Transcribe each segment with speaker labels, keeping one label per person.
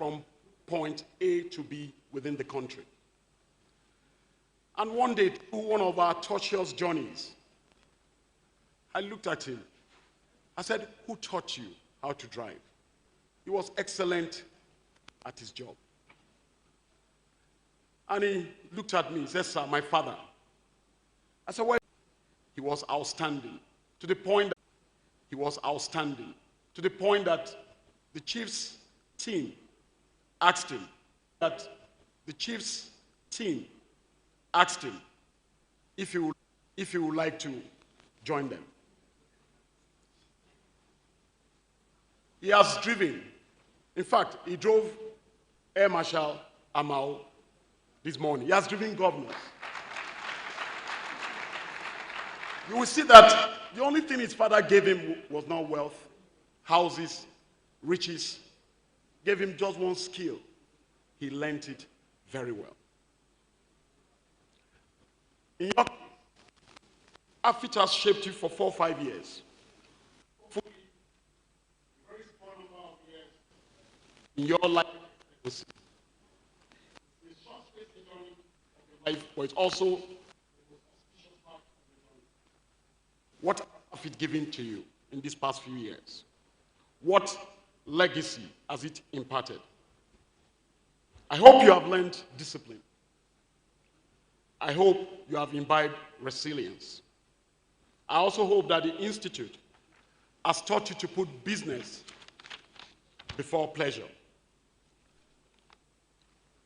Speaker 1: from point A to B within the country. And one day, through one of our tortuous journeys, I looked at him. I said, "Who taught you how to drive?" He was excellent at his job. And he looked at me, he said, "Sir, my father." I said, "Well," he was outstanding, to the point that the chief's team asked him if he would like to join them. He has driven. In fact, he drove Air Marshal Amao this morning. He has driven governors. You will see that the only thing his father gave him was not wealth, houses, riches. Gave him just one skill. He learned it very well. In your outfit has shaped you for 4 or 5 years. In your life, it's a short space in your life, but it's also what have it given to you in these past few years? What legacy has it imparted? I hope you have learned discipline. I hope you have imbibed resilience. I also hope that the Institute has taught you to put business before pleasure.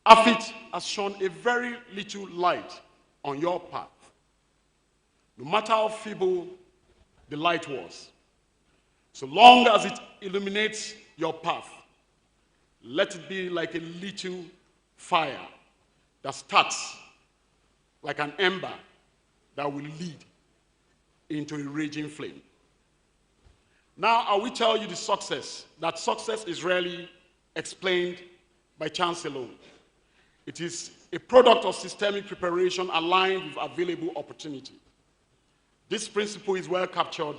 Speaker 1: AFIT has shone a very little light on your path. No matter how feeble the light was, so long as it illuminates your path, let it be like a little fire that starts like an ember that will lead into a raging flame. Now, I will tell you that success is rarely explained by chance alone. It is a product of systemic preparation aligned with available opportunity. This principle is well captured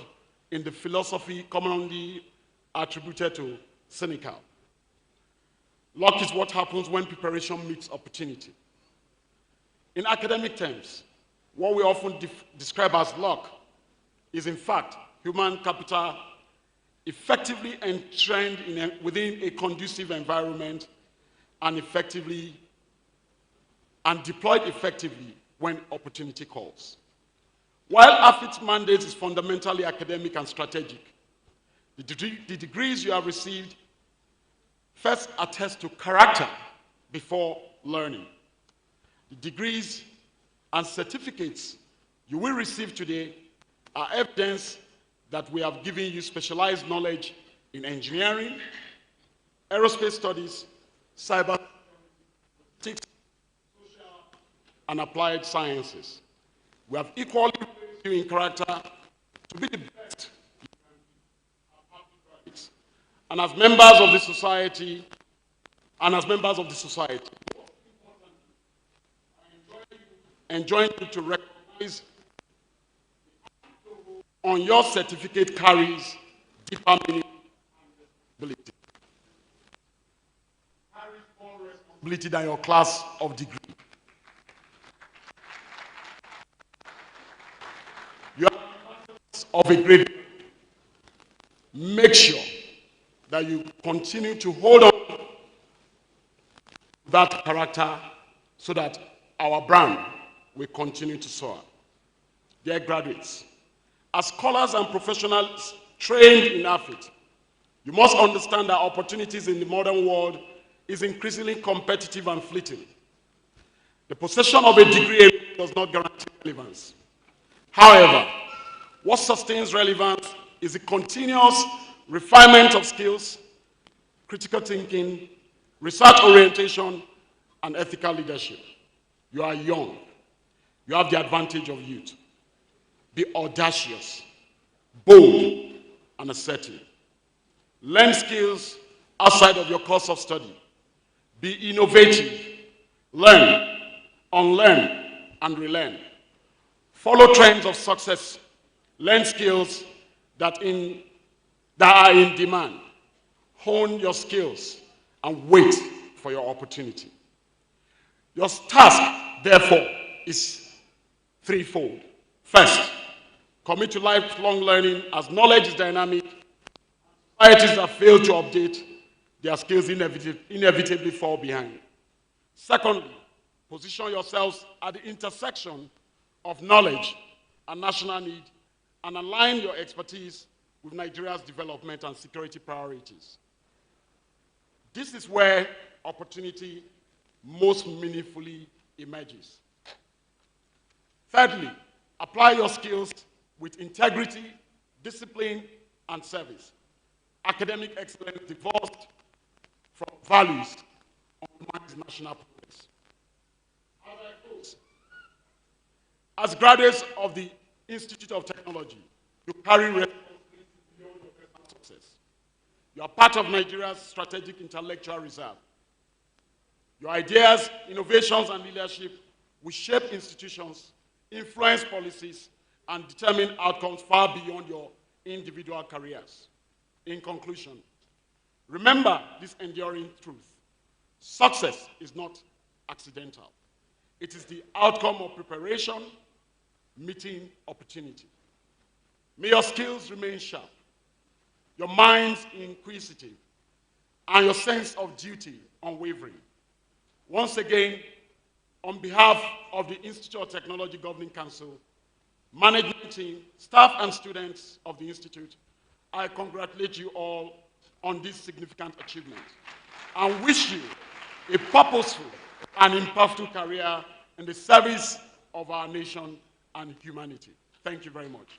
Speaker 1: in the philosophy commonly attributed to Seneca. Luck is what happens when preparation meets opportunity. In academic terms, what we often describe as luck is in fact human capital effectively entrained within a conducive environment and deployed effectively when opportunity calls. While AFIT's mandate is fundamentally academic and strategic, the degrees you have received first attest to character before learning. The degrees and certificates you will receive today are evidence that we have given you specialized knowledge in engineering, aerospace studies, cyber, social, and applied sciences. We have equally raised you in character to be the best you can be. And as members of the society, enjoying you to recognize on your certificate carries deeper meaning and responsibility. Carries more responsibility than your class of degree. You are of a great. Make sure that you continue to hold on to that character so that our brand will continue to soar. Dear graduates, as scholars and professionals trained in AFIT, you must understand that opportunities in the modern world is increasingly competitive and fleeting. The possession of a degree does not guarantee relevance. However, what sustains relevance is the continuous refinement of skills, critical thinking, research orientation, and ethical leadership. You are young. You have the advantage of youth. Be audacious, bold, and assertive. Learn skills outside of your course of study. Be innovative. Learn, unlearn, and relearn. Follow trends of success. Learn skills that are in demand. Hone your skills and wait for your opportunity. Your task, therefore, is threefold. First, commit to lifelong learning as knowledge is dynamic. Societies that fail to update their skills inevitably fall behind. Secondly, position yourselves at the intersection of knowledge and national need and align your expertise with Nigeria's development and security priorities. This is where opportunity most meaningfully emerges. Thirdly, apply your skills with integrity, discipline, and service. Academic excellence divorced from values undermines national progress. As I close, as graduates of the Institute of Technology, you carry responsibility beyond your personal success. You are part of Nigeria's strategic intellectual reserve. Your ideas, innovations, and leadership will shape institutions, influence policies, and determine outcomes far beyond your individual careers. In conclusion, remember this enduring truth. Success is not accidental. It is the outcome of preparation, meeting opportunity. May your skills remain sharp, your minds inquisitive, and your sense of duty unwavering. Once again, on behalf of the Institute of Technology Governing Council, management team, staff, and students of the Institute, I congratulate you all on this significant achievement and wish you a purposeful and impactful career in the service of our nation and humanity. Thank you very much.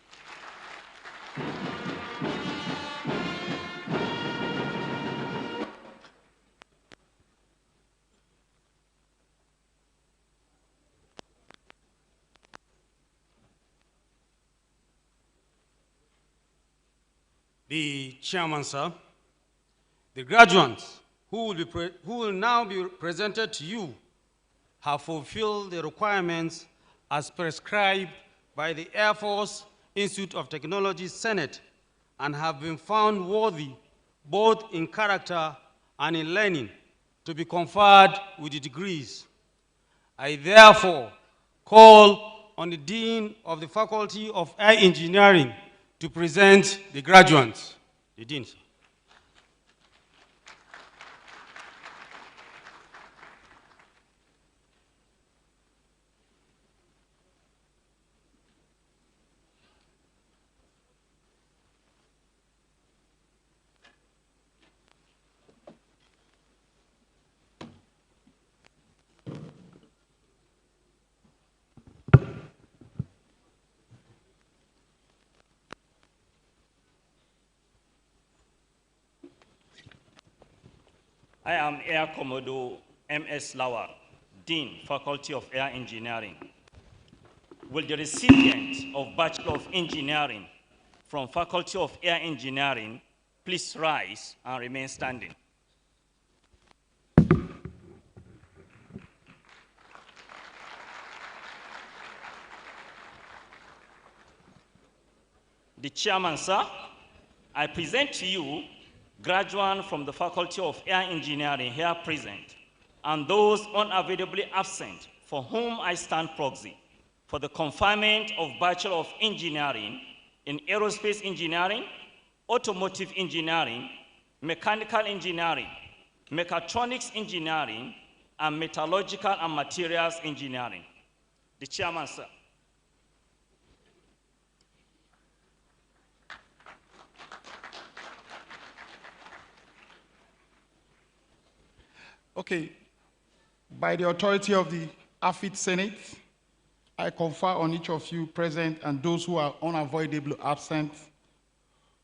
Speaker 2: The chairman, sir, the graduates who will now be presented to you have fulfilled the requirements as prescribed by the Air Force Institute of Technology Senate and have been found worthy both in character and in learning to be conferred with the degrees. I therefore call on the Dean of the Faculty of Air Engineering to present the graduates. The Dean, sir.
Speaker 3: I am Air Commodore M.S. Lawal, Dean, Faculty of Air Engineering. Will the recipient of Bachelor of Engineering from Faculty of Air Engineering please rise and remain standing? The chairman, sir, I present to you graduates from the Faculty of Air Engineering here present, and those unavoidably absent for whom I stand proxy for the conferment of Bachelor of Engineering in Aerospace Engineering, Automotive Engineering, Mechanical Engineering, Mechatronics Engineering, and Metallurgical and Materials Engineering. The chairman, sir.
Speaker 4: Okay, by the authority of the AFIT Senate, I confer on each of you present and those who are unavoidably absent,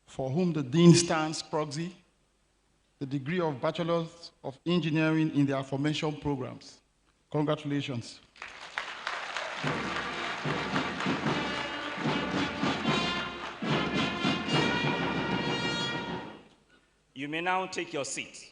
Speaker 4: for whom the Dean stands proxy, the degree of Bachelors of Engineering in the aforementioned programs. Congratulations.
Speaker 3: You may now take your seat.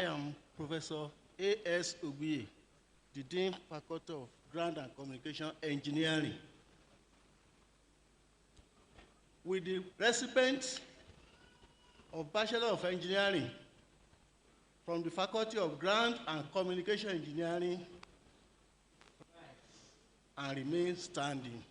Speaker 5: am Professor A.S. Oguye, the Dean Faculty of Ground and Communication Engineering. With the recipients of Bachelor of Engineering from the Faculty of Ground and Communication Engineering and remain standing.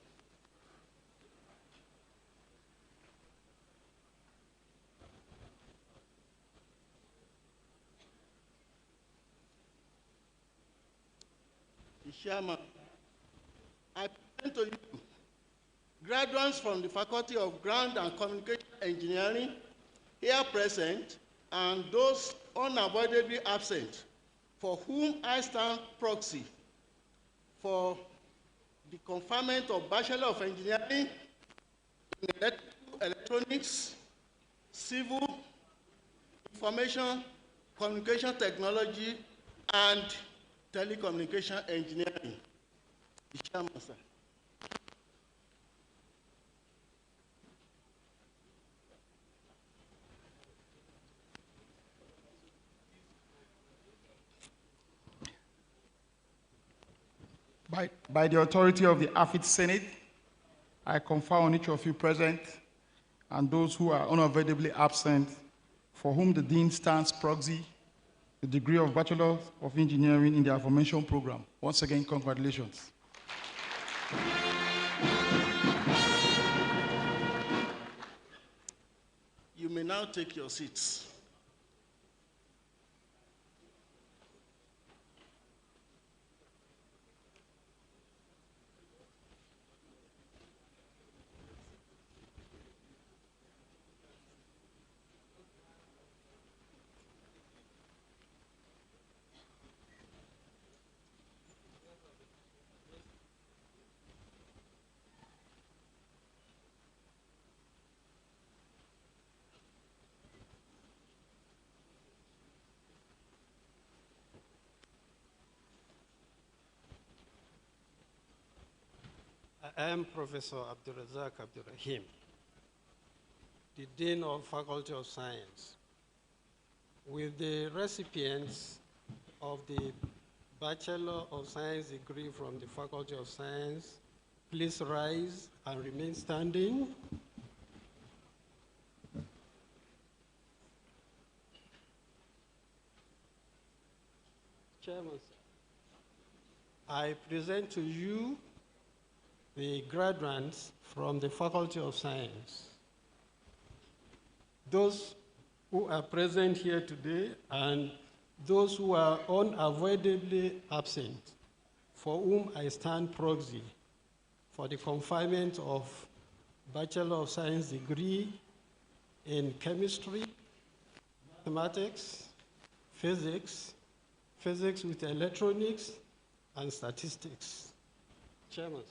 Speaker 5: The Chairman, I present to you graduates from the Faculty of Ground and Communication Engineering here present and those unavoidably absent for whom I stand proxy for the conferment of Bachelor of Engineering in Electronics, Civil, Information, Communication Technology, and Telecommunication Engineering. The Chairman, sir.
Speaker 4: By the authority of the AFIT Senate, I confer on each of you present and those who are unavoidably absent, for whom the Dean stands proxy, the degree of Bachelor of Engineering in the aforementioned program. Once again, congratulations.
Speaker 5: You may now take your seats.
Speaker 6: I am Professor Abdulrazak Abdurrahim, the Dean of Faculty of Science. With the recipients of the Bachelor of Science degree from the Faculty of Science, please rise and remain standing. Chairman, I present to you the graduates from the Faculty of Science. Those who are present here today and those who are unavoidably absent, for whom I stand proxy for the conferment of Bachelor of Science degree in chemistry, mathematics, physics, physics with electronics, and statistics. Chairman.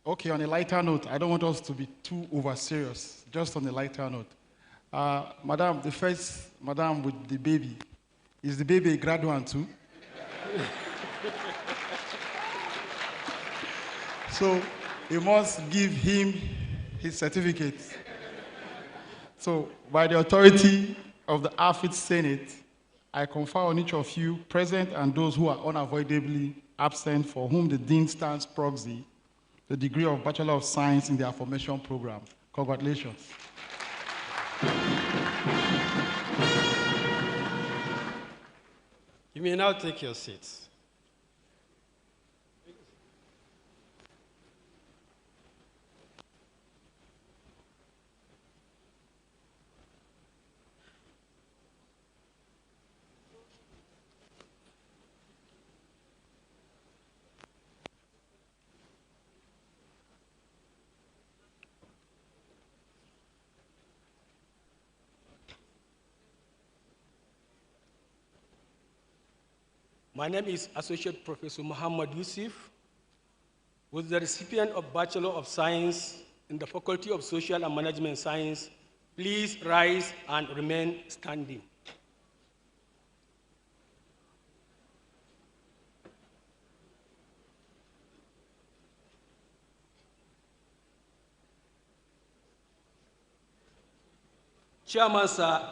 Speaker 4: Okay, on a lighter note, I don't want us to be too over serious, just on a lighter note. Madam, the first madam with the baby, is the baby a graduate too? So you must give him his certificate. So by the authority of the AFIT Senate, I confer on each of you present and those who are unavoidably absent, for whom the Dean stands proxy, the degree of Bachelor of Science in the aforementioned program. Congratulations.
Speaker 6: You may now take your seats.
Speaker 7: My name is Associate Professor Muhammad Yusuf, was the recipient of Bachelor of Science in the Faculty of Social and Management Science. Please rise and remain standing. Chairman, sir,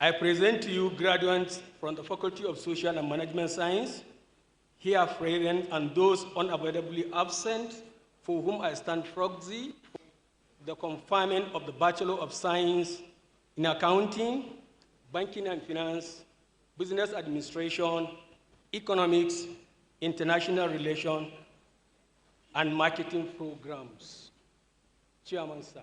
Speaker 7: I present to you graduates from the Faculty of Social and Management Science, here present, and those unavoidably absent, for whom I stand proxy for the conferment of the Bachelor of Science in Accounting, Banking and Finance, Business Administration, Economics, International Relations, and Marketing Programs. Chairman, sir.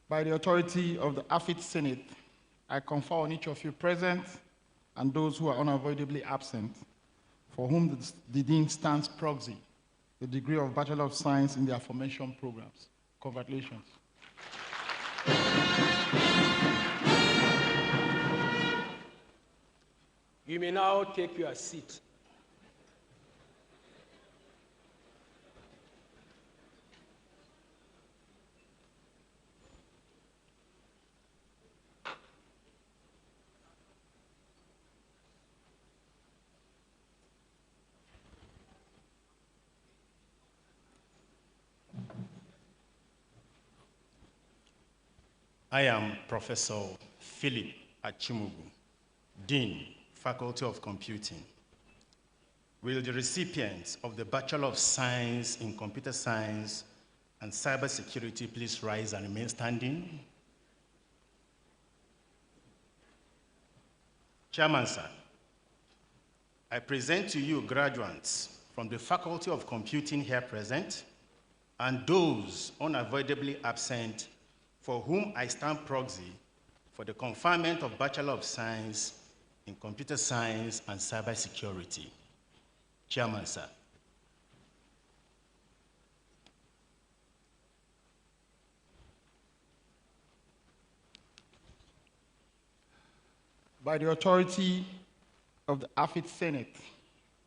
Speaker 4: By the authority of the AFIT Senate, I confer on each of you present and those who are unavoidably absent, for whom the Dean stands proxy, the degree of Bachelor of Science in the aforementioned programs. Congratulations.
Speaker 7: You may now take your seat.
Speaker 8: I am Professor Philip Achimugu, Dean, Faculty of Computing. Will the recipients of the Bachelor of Science in Computer Science and Cybersecurity please rise and remain standing? Chairman, sir, I present to you graduates from the Faculty of Computing here present and those unavoidably absent for whom I stand proxy for the conferment of Bachelor of Science in Computer Science and Cybersecurity. Chairman, sir.
Speaker 4: By the authority of the AFIT Senate,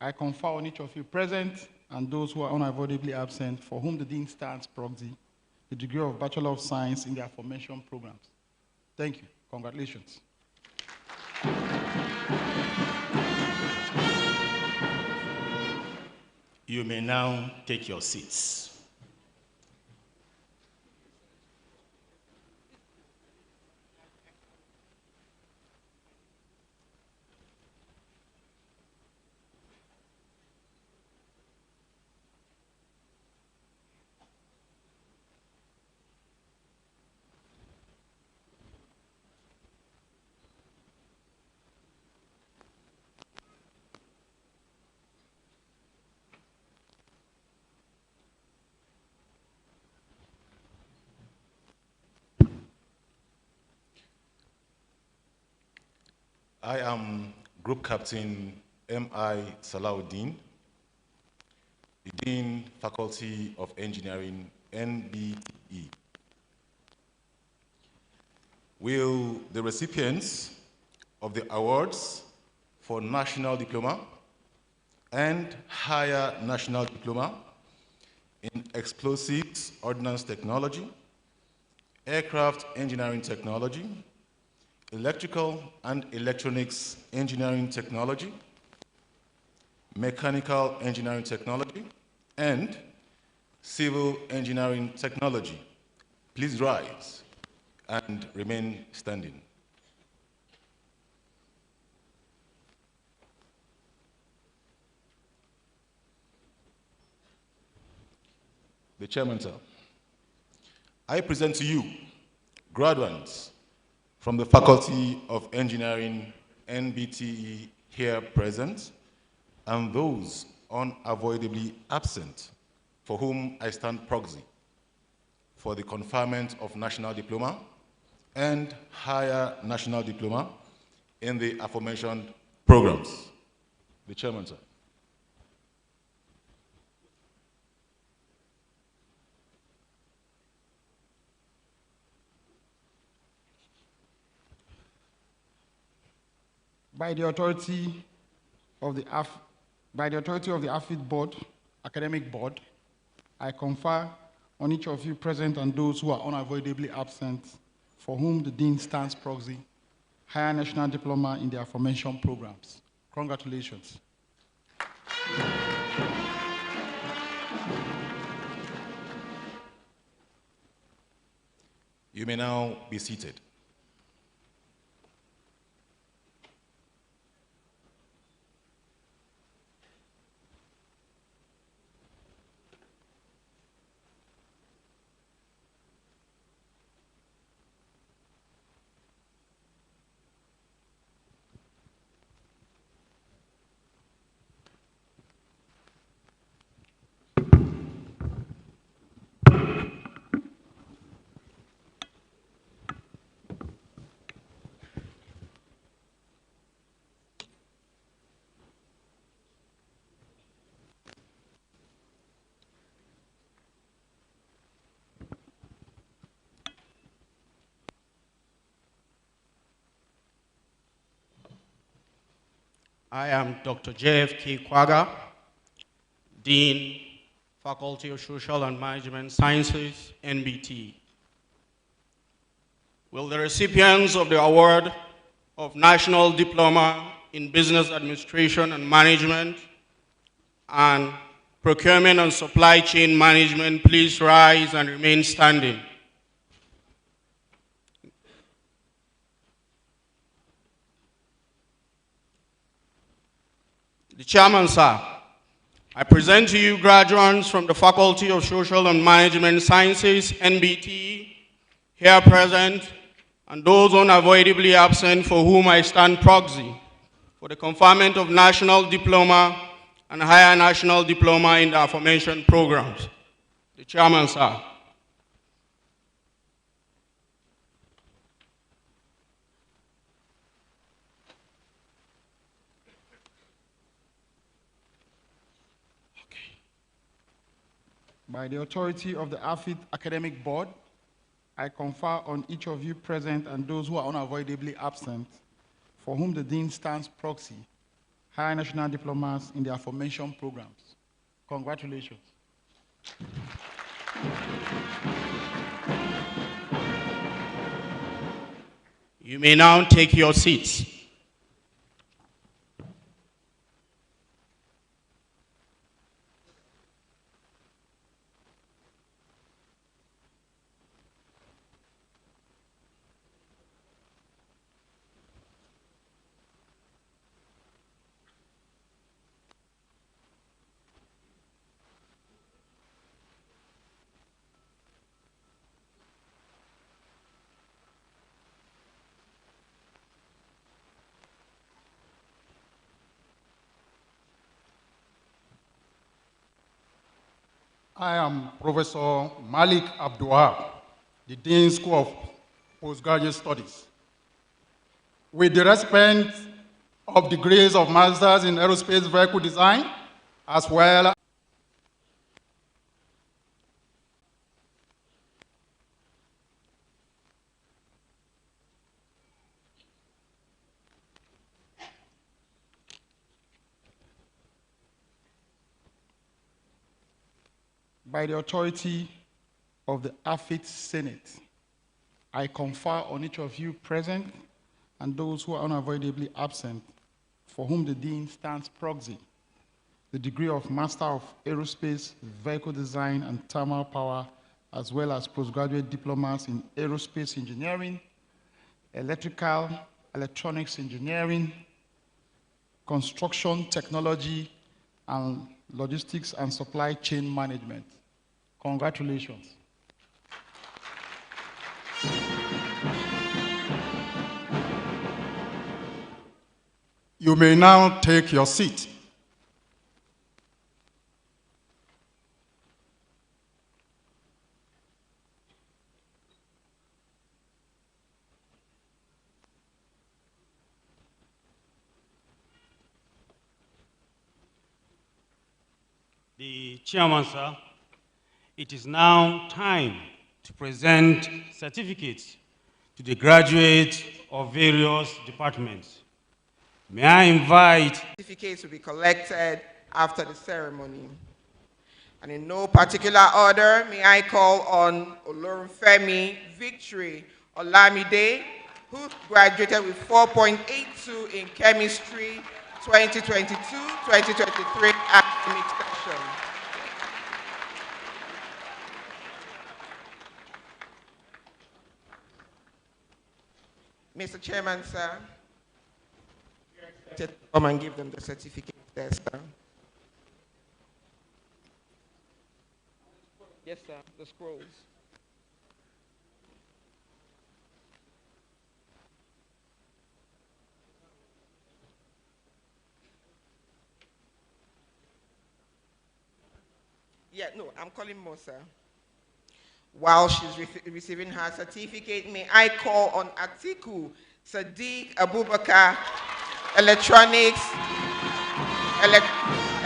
Speaker 4: I confer on each of you present and those who are unavoidably absent, for whom the Dean stands proxy, the degree of Bachelor of Science in the aforementioned programs. Thank you. Congratulations.
Speaker 8: You may now take your seats.
Speaker 9: I am Group Captain M.I. Salahuddin, the Dean, Faculty of Engineering, NBTE. Will the recipients of the awards for National Diploma and Higher National Diploma in Explosives Ordnance Technology, Aircraft Engineering Technology, Electrical and Electronics Engineering Technology, Mechanical Engineering Technology, and Civil Engineering Technology please rise and remain standing? The Chairman, sir. I present to you graduates from the Faculty of Engineering, NBTE, here present, and those unavoidably absent, for whom I stand proxy for the conferment of National Diploma and Higher National Diploma in the aforementioned programs. The Chairman, sir.
Speaker 4: By the authority of the AFID Board, Academic Board, I confer on each of you present and those who are unavoidably absent, for whom the Dean stands proxy, Higher National Diploma in the aforementioned programs. Congratulations.
Speaker 9: You may now be seated.
Speaker 10: I am Dr. J.F.K. Kwaga, Dean, Faculty of Social and Management Sciences, NBT. Will the recipients of the award of National Diploma in Business Administration and Management and Procurement and Supply Chain Management please rise and remain standing? The Chairman, sir, I present to you graduates from the Faculty of Social and Management Sciences, NBT, here present, and those unavoidably absent for whom I stand proxy for the conferment of National Diploma and Higher National Diploma in the aforementioned programs. The Chairman, sir.
Speaker 4: By the authority of the AFIT Academic Board, I confer on each of you present and those who are unavoidably absent, for whom the Dean stands proxy, higher national diplomas in the aforementioned programs. Congratulations.
Speaker 10: You may now take your seats.
Speaker 4: I am Professor Malik Abdulwahab, the Dean School of Postgraduate Studies. With the recipient of degrees of Masters in Aerospace Vehicle Design, as well by the authority of the AFIT Senate, I confer on each of you present and those who are unavoidably absent, for whom the Dean stands proxy, the degree of Master of Aerospace, Vehicle Design, and Thermal Power, as well as postgraduate diplomas in Aerospace Engineering, Electrical, Electronics Engineering, Construction Technology, and Logistics and Supply Chain Management. Congratulations. You may now take your seat.
Speaker 2: The Chairman, sir, it is now time to present certificates to the graduates of various departments. May I invite...
Speaker 11: Certificates will be collected after the ceremony. And in no particular order, may I call on Olorunfemi Victory Olamide, who graduated with 4.82 in chemistry 2022-2023 academic session. Mr. Chairman, sir, come and give them the certificate there, sir. Yes, sir, the scrolls. Yeah, no, I'm calling Mo, sir. While she's receiving her certificate, may I call on Atiku Sadiq Abubakar, Electronics,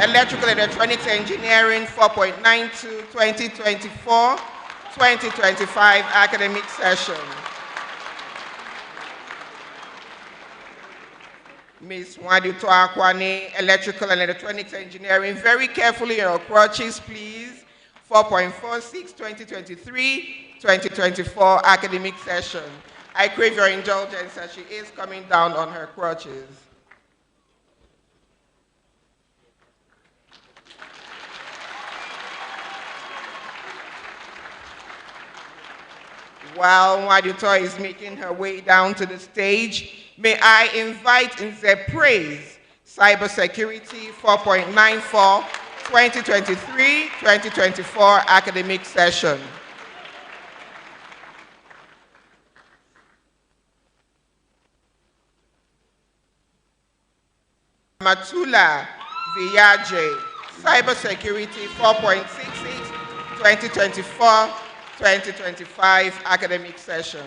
Speaker 11: Electrical Electronics Engineering 4.92, 2024-2025 academic session. Ms. Wadito Akwane, Electrical and Electronics Engineering, very carefully your crutches, please. 4.46, 2023-2024 academic session. I crave your indulgence as she is coming down on her crutches. While Wadito is making her way down to the stage, may I invite Nze Praise, Cybersecurity 4.94, 2023-2024 academic session. Matula Viyaje, Cybersecurity 4.66, 2024-2025 academic session.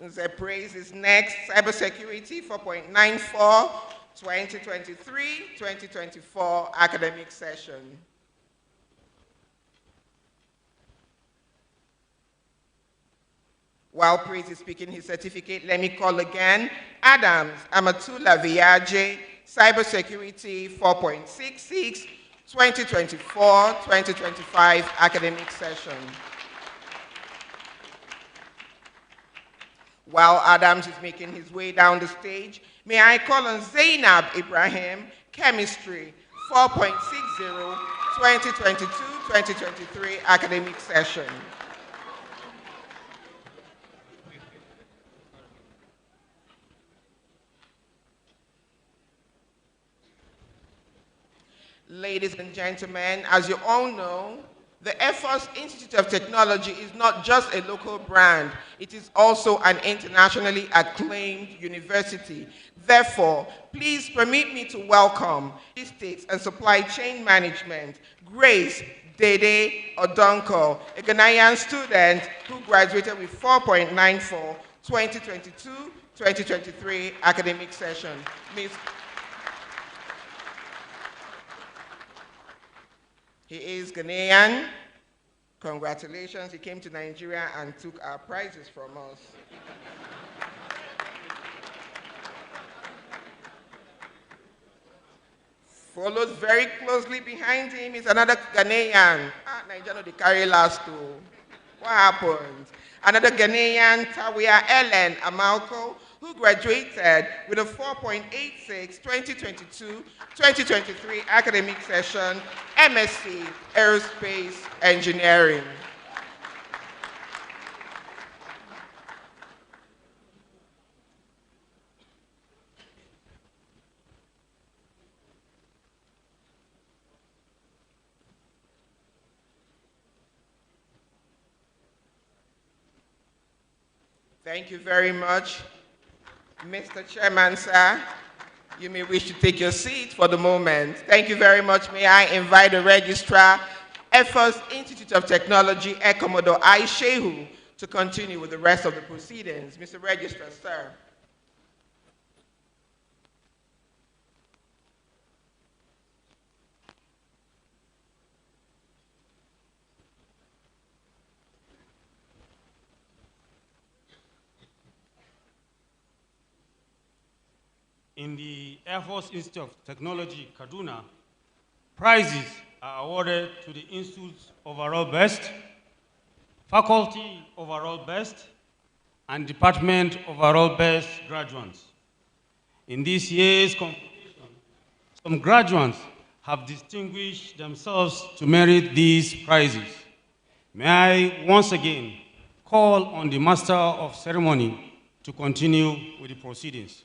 Speaker 11: The praise is next, Cybersecurity 4.94, 2023-2024 academic session. While Praise is speaking his certificate, let me call again Adams Amatula Viaje, Cybersecurity 4.66, 2024-2025 academic session. While Adams is making his way down the stage, may I call on Zainab Ibrahim, Chemistry 4.60, 2022-2023 academic session. Ladies and gentlemen, as you all know, the Air Force Institute of Technology is not just a local brand, it is also an internationally acclaimed university. Therefore, please permit me to welcome Logistics and Supply Chain Management, Grace Dede Odonko, a Ghanaian student who graduated with 4.94, 2022-2023 academic session. Ms. He is Ghanaian. Congratulations, he came to Nigeria and took our prizes from us. Follows very closely behind him is another Ghanaian. Nigeria, they carry last too. What happened? Another Ghanaian, Tawia Ellen Amalko, who graduated with a 4.86 2022-2023 academic session, MSc Aerospace Engineering. Thank you very much. Mr. Chairman, sir, you may wish to take your seat for the moment. Thank you very much. May I invite the Registrar, Air Force Institute of Technology, Air Commodore I. Shehu, to continue with the rest of the proceedings. Mr. Registrar, sir.
Speaker 2: in the Air Force Institute of Technology, Kaduna, prizes are awarded to the Institute's overall best, faculty overall best, and department overall best graduates. In this year's competition, some graduates have distinguished themselves to merit these prizes. May I once again call on the Master of Ceremony to continue with the proceedings.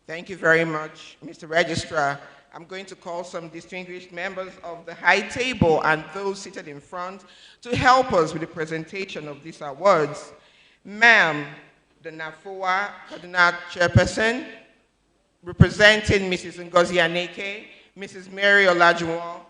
Speaker 11: Thank you very much, Mr. Registrar. I'm going to call some distinguished members of the high table and those seated in front to help us with the presentation of these awards. Ma'am, the NAFOA Kaduna Chairperson, representing Mrs. Ngozi Aneke, Mrs. Mary Olajuwon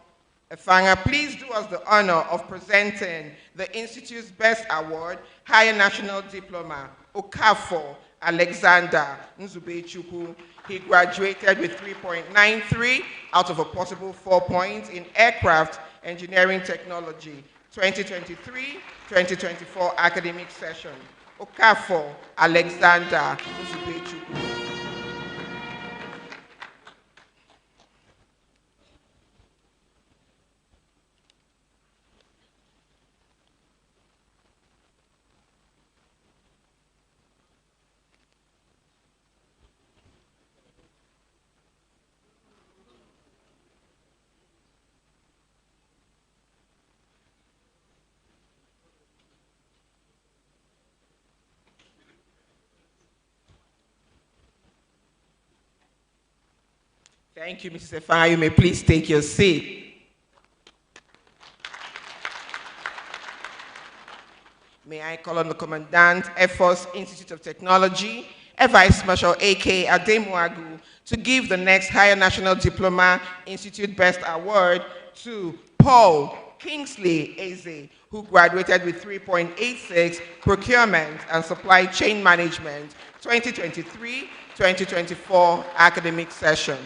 Speaker 11: Efanga, please do us the honor of presenting the Institute's Best Award, Higher National Diploma, Okafor Alexander Nzubechukwu. He graduated with 3.93 out of a possible 4 points in Aircraft Engineering Technology, 2023-2024 academic session. Okafor Alexander Nzubechukwu. Thank you, Mrs. Efanga. You may please take your seat. May I call on the Commandant, Air Force Institute of Technology, Air Vice Marshal A.K. Ademuagu, to give the next Higher National Diploma Institute Best Award to Paul Kingsley Eze, who graduated with 3.86 Procurement and Supply Chain Management, 2023-2024 academic session.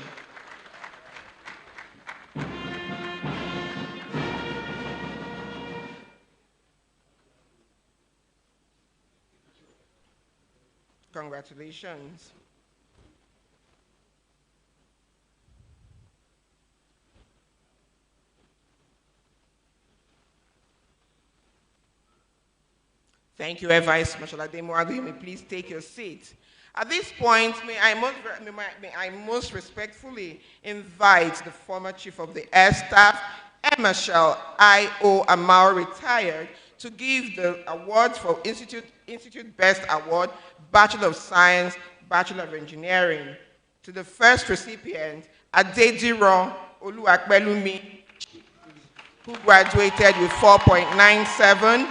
Speaker 11: Congratulations. Thank you, Vice Marshal Ademuagu. You may please take your seat. At this point, may I most respectfully invite the former Chief of the Air Staff, Air Marshal I.O. Amao, retired, to give the awards for Institute Best Award, Bachelor of Science, Bachelor of Engineering. To the first recipient, Adediro Oluwapelumi, who graduated with 4.97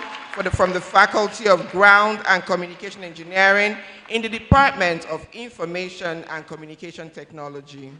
Speaker 11: from the Faculty of Ground and Communication Engineering in the Department of Information and Communication Technology.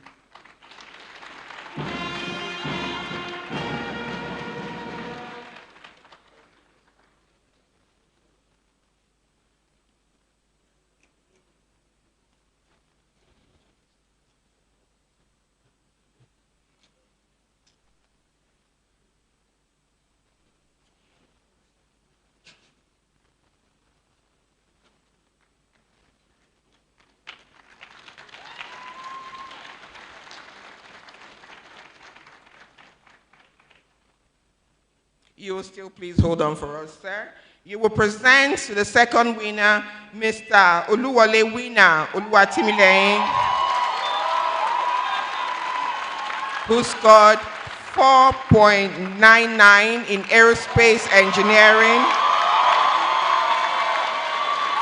Speaker 11: You will still please hold on for us, sir. You will present to the second winner, Mr. Oluwole Winner Oluwatimileyin, who scored 4.99 in Aerospace Engineering,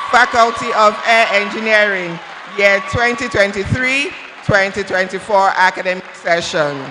Speaker 11: Faculty of Air Engineering, year 2023-2024 academic session.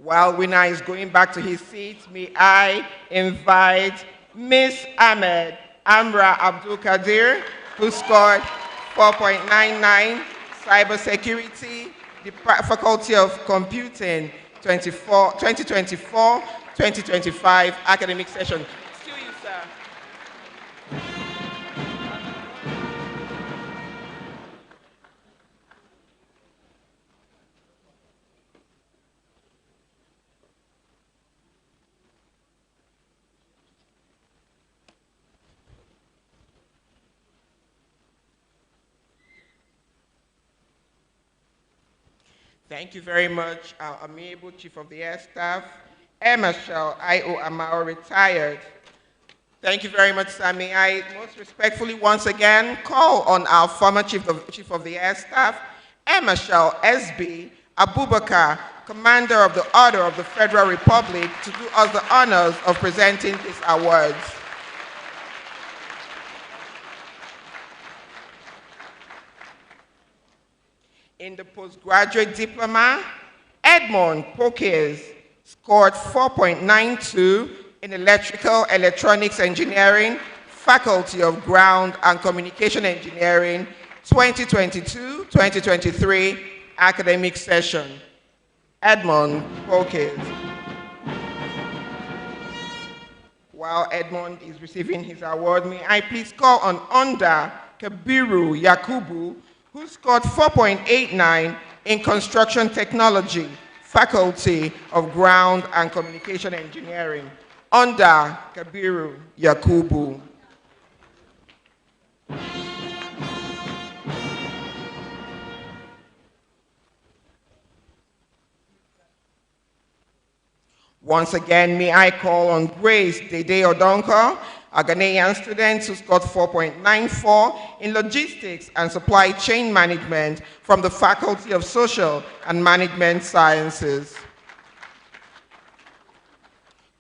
Speaker 11: While winner is going back to his seat, may I invite Miss Ahmed Amra Abdul Kadir, who scored 4.99 Cybersecurity, the Faculty of Computing, 2024-2025 academic session. To you, sir. Thank you very much, our amiable Chief of the Air Staff, Air Marshal I.O. Amao, retired. Thank you very much, sir. May I most respectfully once again call on our former Chief of the Air Staff, Air Marshal S.B. Abubakar, Commander of the Order of the Federal Republic, to do us the honors of presenting these awards. In the postgraduate diploma, Edmond Pokes scored 4.92 in Electrical Electronics Engineering, Faculty of Ground and Communication Engineering, 2022-2023 academic session. Edmond Pokes. While Edmond is receiving his award, may I please call on Onda Kabiru Yakubu, who scored 4.89 in Construction Technology, Faculty of Ground and Communication Engineering. Onda Kabiru Yakubu. Once again, may I call on Grace Dede Odonko, a Ghanaian student who scored 4.94 in Logistics and Supply Chain Management from the Faculty of Social and Management Sciences.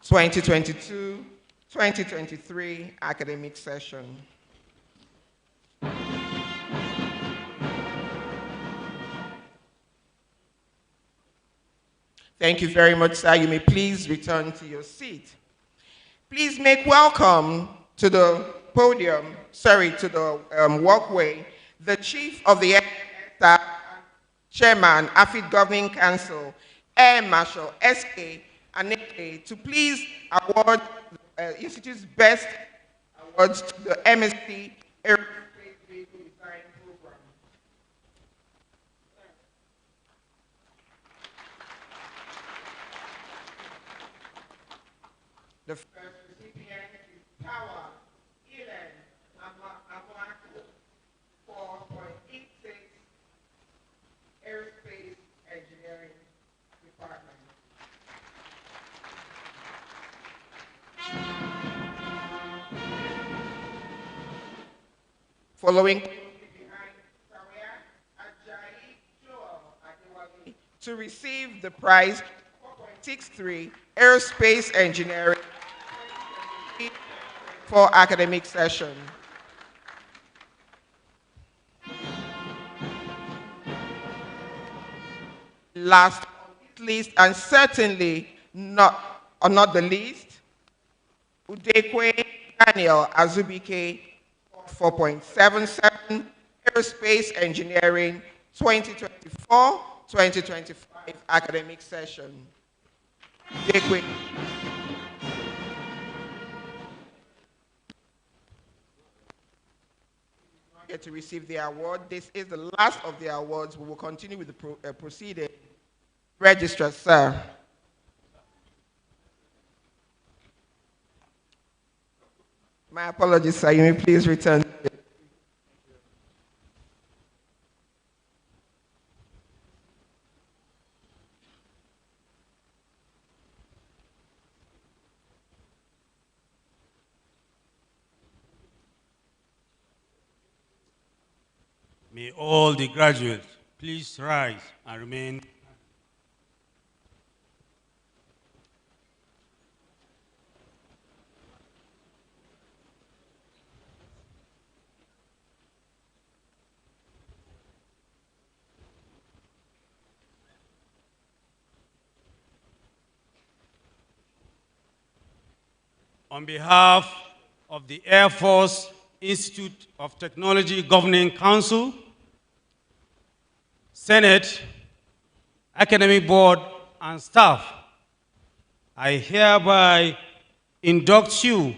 Speaker 11: 2022-2023 academic session. Thank you very much, sir. You may please return to your seat. Please make welcome to the podium, to the walkway, the Chief of the Air Staff, Chairman, AFID Governing Council, Air Marshal S.K. Aneke, to please award the Institute's best awards to the MSc Aerospace Vehicle Design Program. The first recipient is Tawa Ilen Amako, 4.86 Aerospace Engineering Department. Following behind Sawaya Ajayi Joel Adewale to receive the prize 4.63 Aerospace Engineering for academic session. Last on this list, and certainly not the least, Udekwe Daniel Azubike, 4.77 Aerospace Engineering 2024-2025 academic session. Udekwe. Get to receive the award. This is the last of the awards. We will continue with the proceeding. Registrar, sir. My apologies, sir. You may please return.
Speaker 2: May all the graduates please rise and remain. On behalf of the Air Force Institute of Technology Governing Council, Senate, Academic Board, and staff, I hereby induct you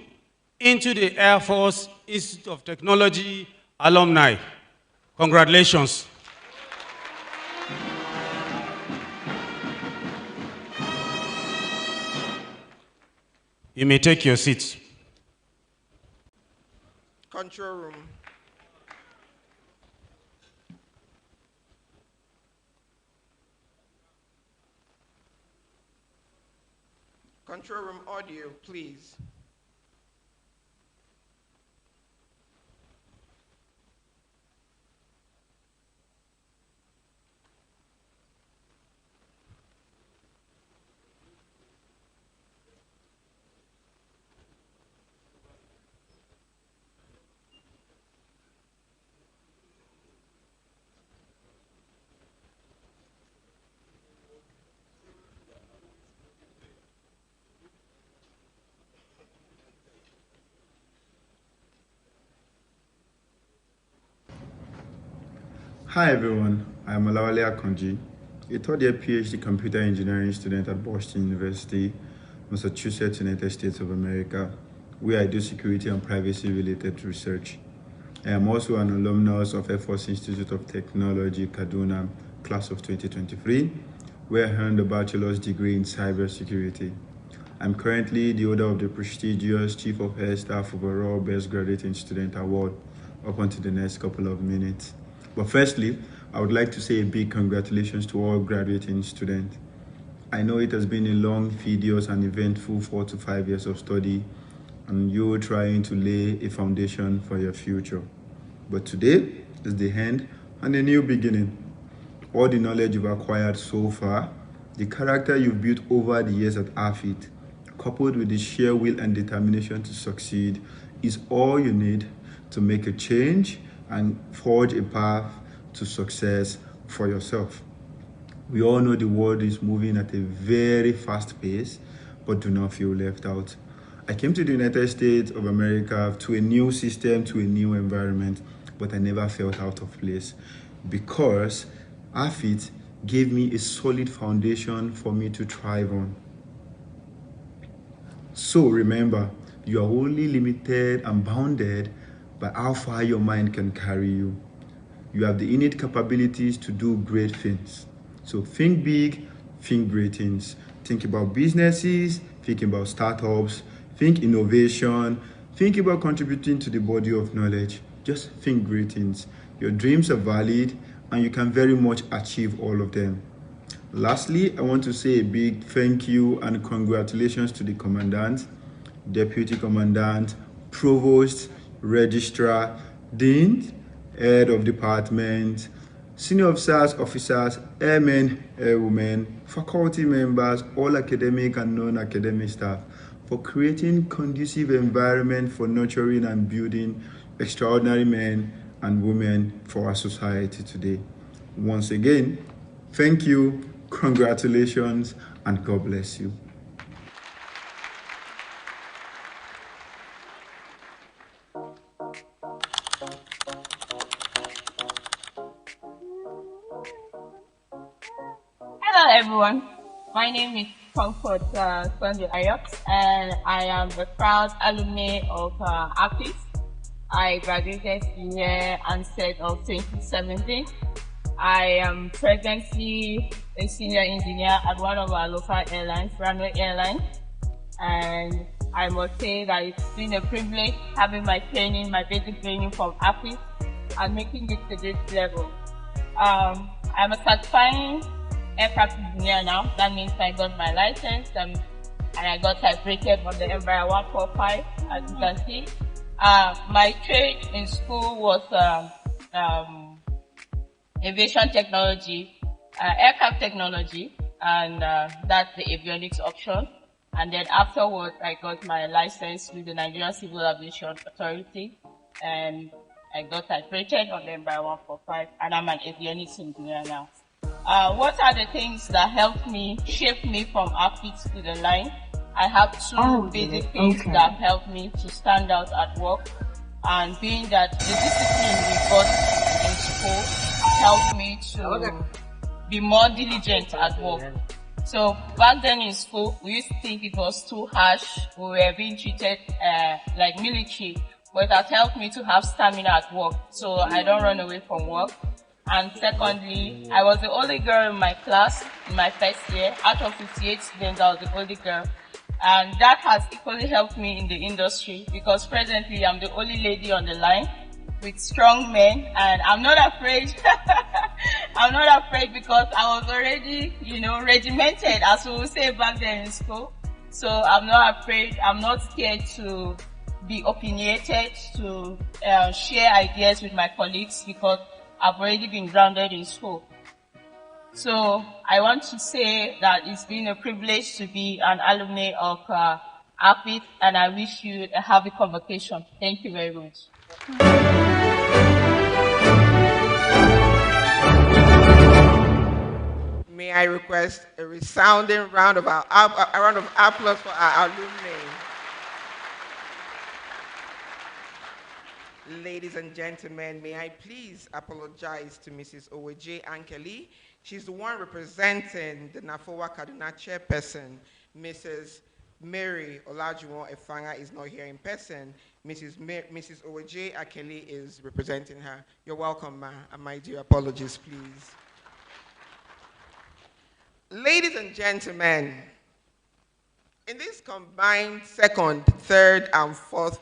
Speaker 2: into the Air Force Institute of Technology Alumni. Congratulations. You may take your seats.
Speaker 11: Control room. Control room audio, please.
Speaker 12: Hi everyone, I am Olawale Akanji, a third-year PhD computer engineering student at Boston University, Massachusetts, United States of America, where I do security and privacy-related research. I am also an alumnus of Air Force Institute of Technology, Kaduna, class of 2023, where I earned a bachelor's degree in cybersecurity. I'm currently the holder of the prestigious Chief of Air Staff Overall Best Graduating Student Award up until the next couple of minutes. But firstly, I would like to say a big congratulations to all graduating students. I know it has been a long, tedious, and eventful 4 to 5 years of study, and you're trying to lay a foundation for your future. But today is the end and a new beginning. All the knowledge you've acquired so far, the character you've built over the years at AFIT, coupled with the sheer will and determination to succeed, is all you need to make a change and forge a path to success for yourself. We all know the world is moving at a very fast pace, but do not feel left out. I came to the United States of America to a new system, to a new environment, but I never felt out of place because AFIT gave me a solid foundation for me to thrive on. So remember, you are only limited and bounded by how far your mind can carry you. You have the innate capabilities to do great things. So think big, think great things. Think about businesses, think about startups, think innovation, think about contributing to the body of knowledge. Just think great things. Your dreams are valid and you can very much achieve all of them. Lastly, I want to say a big thank you and congratulations to the Commandant, Deputy Commandant, Provost, Registrar, Dean, Head of Department, Senior Officers, Airmen, Airwomen, faculty members, all academic and non-academic staff for creating conducive environment for nurturing and building extraordinary men and women for our society today. Once again, thank you, congratulations, and God bless you.
Speaker 13: Hello everyone, my name is Comfort Sunday Ayok and I am a proud alumni of APIS. I graduated the year and set of 2017. I am presently a senior engineer at one of our local airlines, Runway Airlines, and I must say that it's been a privilege having my training, my basic training from APIS and making it to this level. I'm a certifying aircraft engineer now. That means I got my license and I got type-rated on the Embraer 145, as you can see. My trade in school was aviation technology, aircraft technology, and that's the avionics option. And then afterwards, I got my license with the Nigerian Civil Aviation Authority, and I got type-rated on the Embraer 145, and I'm an avionics engineer now. What are the things that helped me, shape me from AFIT to the line? I have two basic things that helped me to stand out at work, and being that the discipline we got in school helped me to be more diligent at work. So back then in school, we used to think it was too harsh. We were being treated like military, but it has helped me to have stamina at work, so I don't run away from work. And secondly, I was the only girl in my class in my first year. Out of 58 students, I was the only girl. And that has equally helped me in the industry because presently I'm the only lady on the line with strong men, and I'm not afraid. I'm not afraid because I was already, regimented, as we would say back then in school. So I'm not afraid. I'm not scared to be opinionated, to share ideas with my colleagues because I've already been grounded in school. So I want to say that it's been a privilege to be an alumni of APIT, and I wish you a happy convocation. Thank you very much.
Speaker 11: May I request a resounding round of applause for our alumni. Ladies and gentlemen, may I please apologize to Mrs. Oweje Ankeli. She's the one representing the Nafowa Kaduna chairperson. Mrs. Mary Olajuwon Efanga is not here in person. Mrs. Oweje Ankeli is representing her. You're welcome, ma, and my dear apologies, please. Ladies and gentlemen, in this combined second, third, and fourth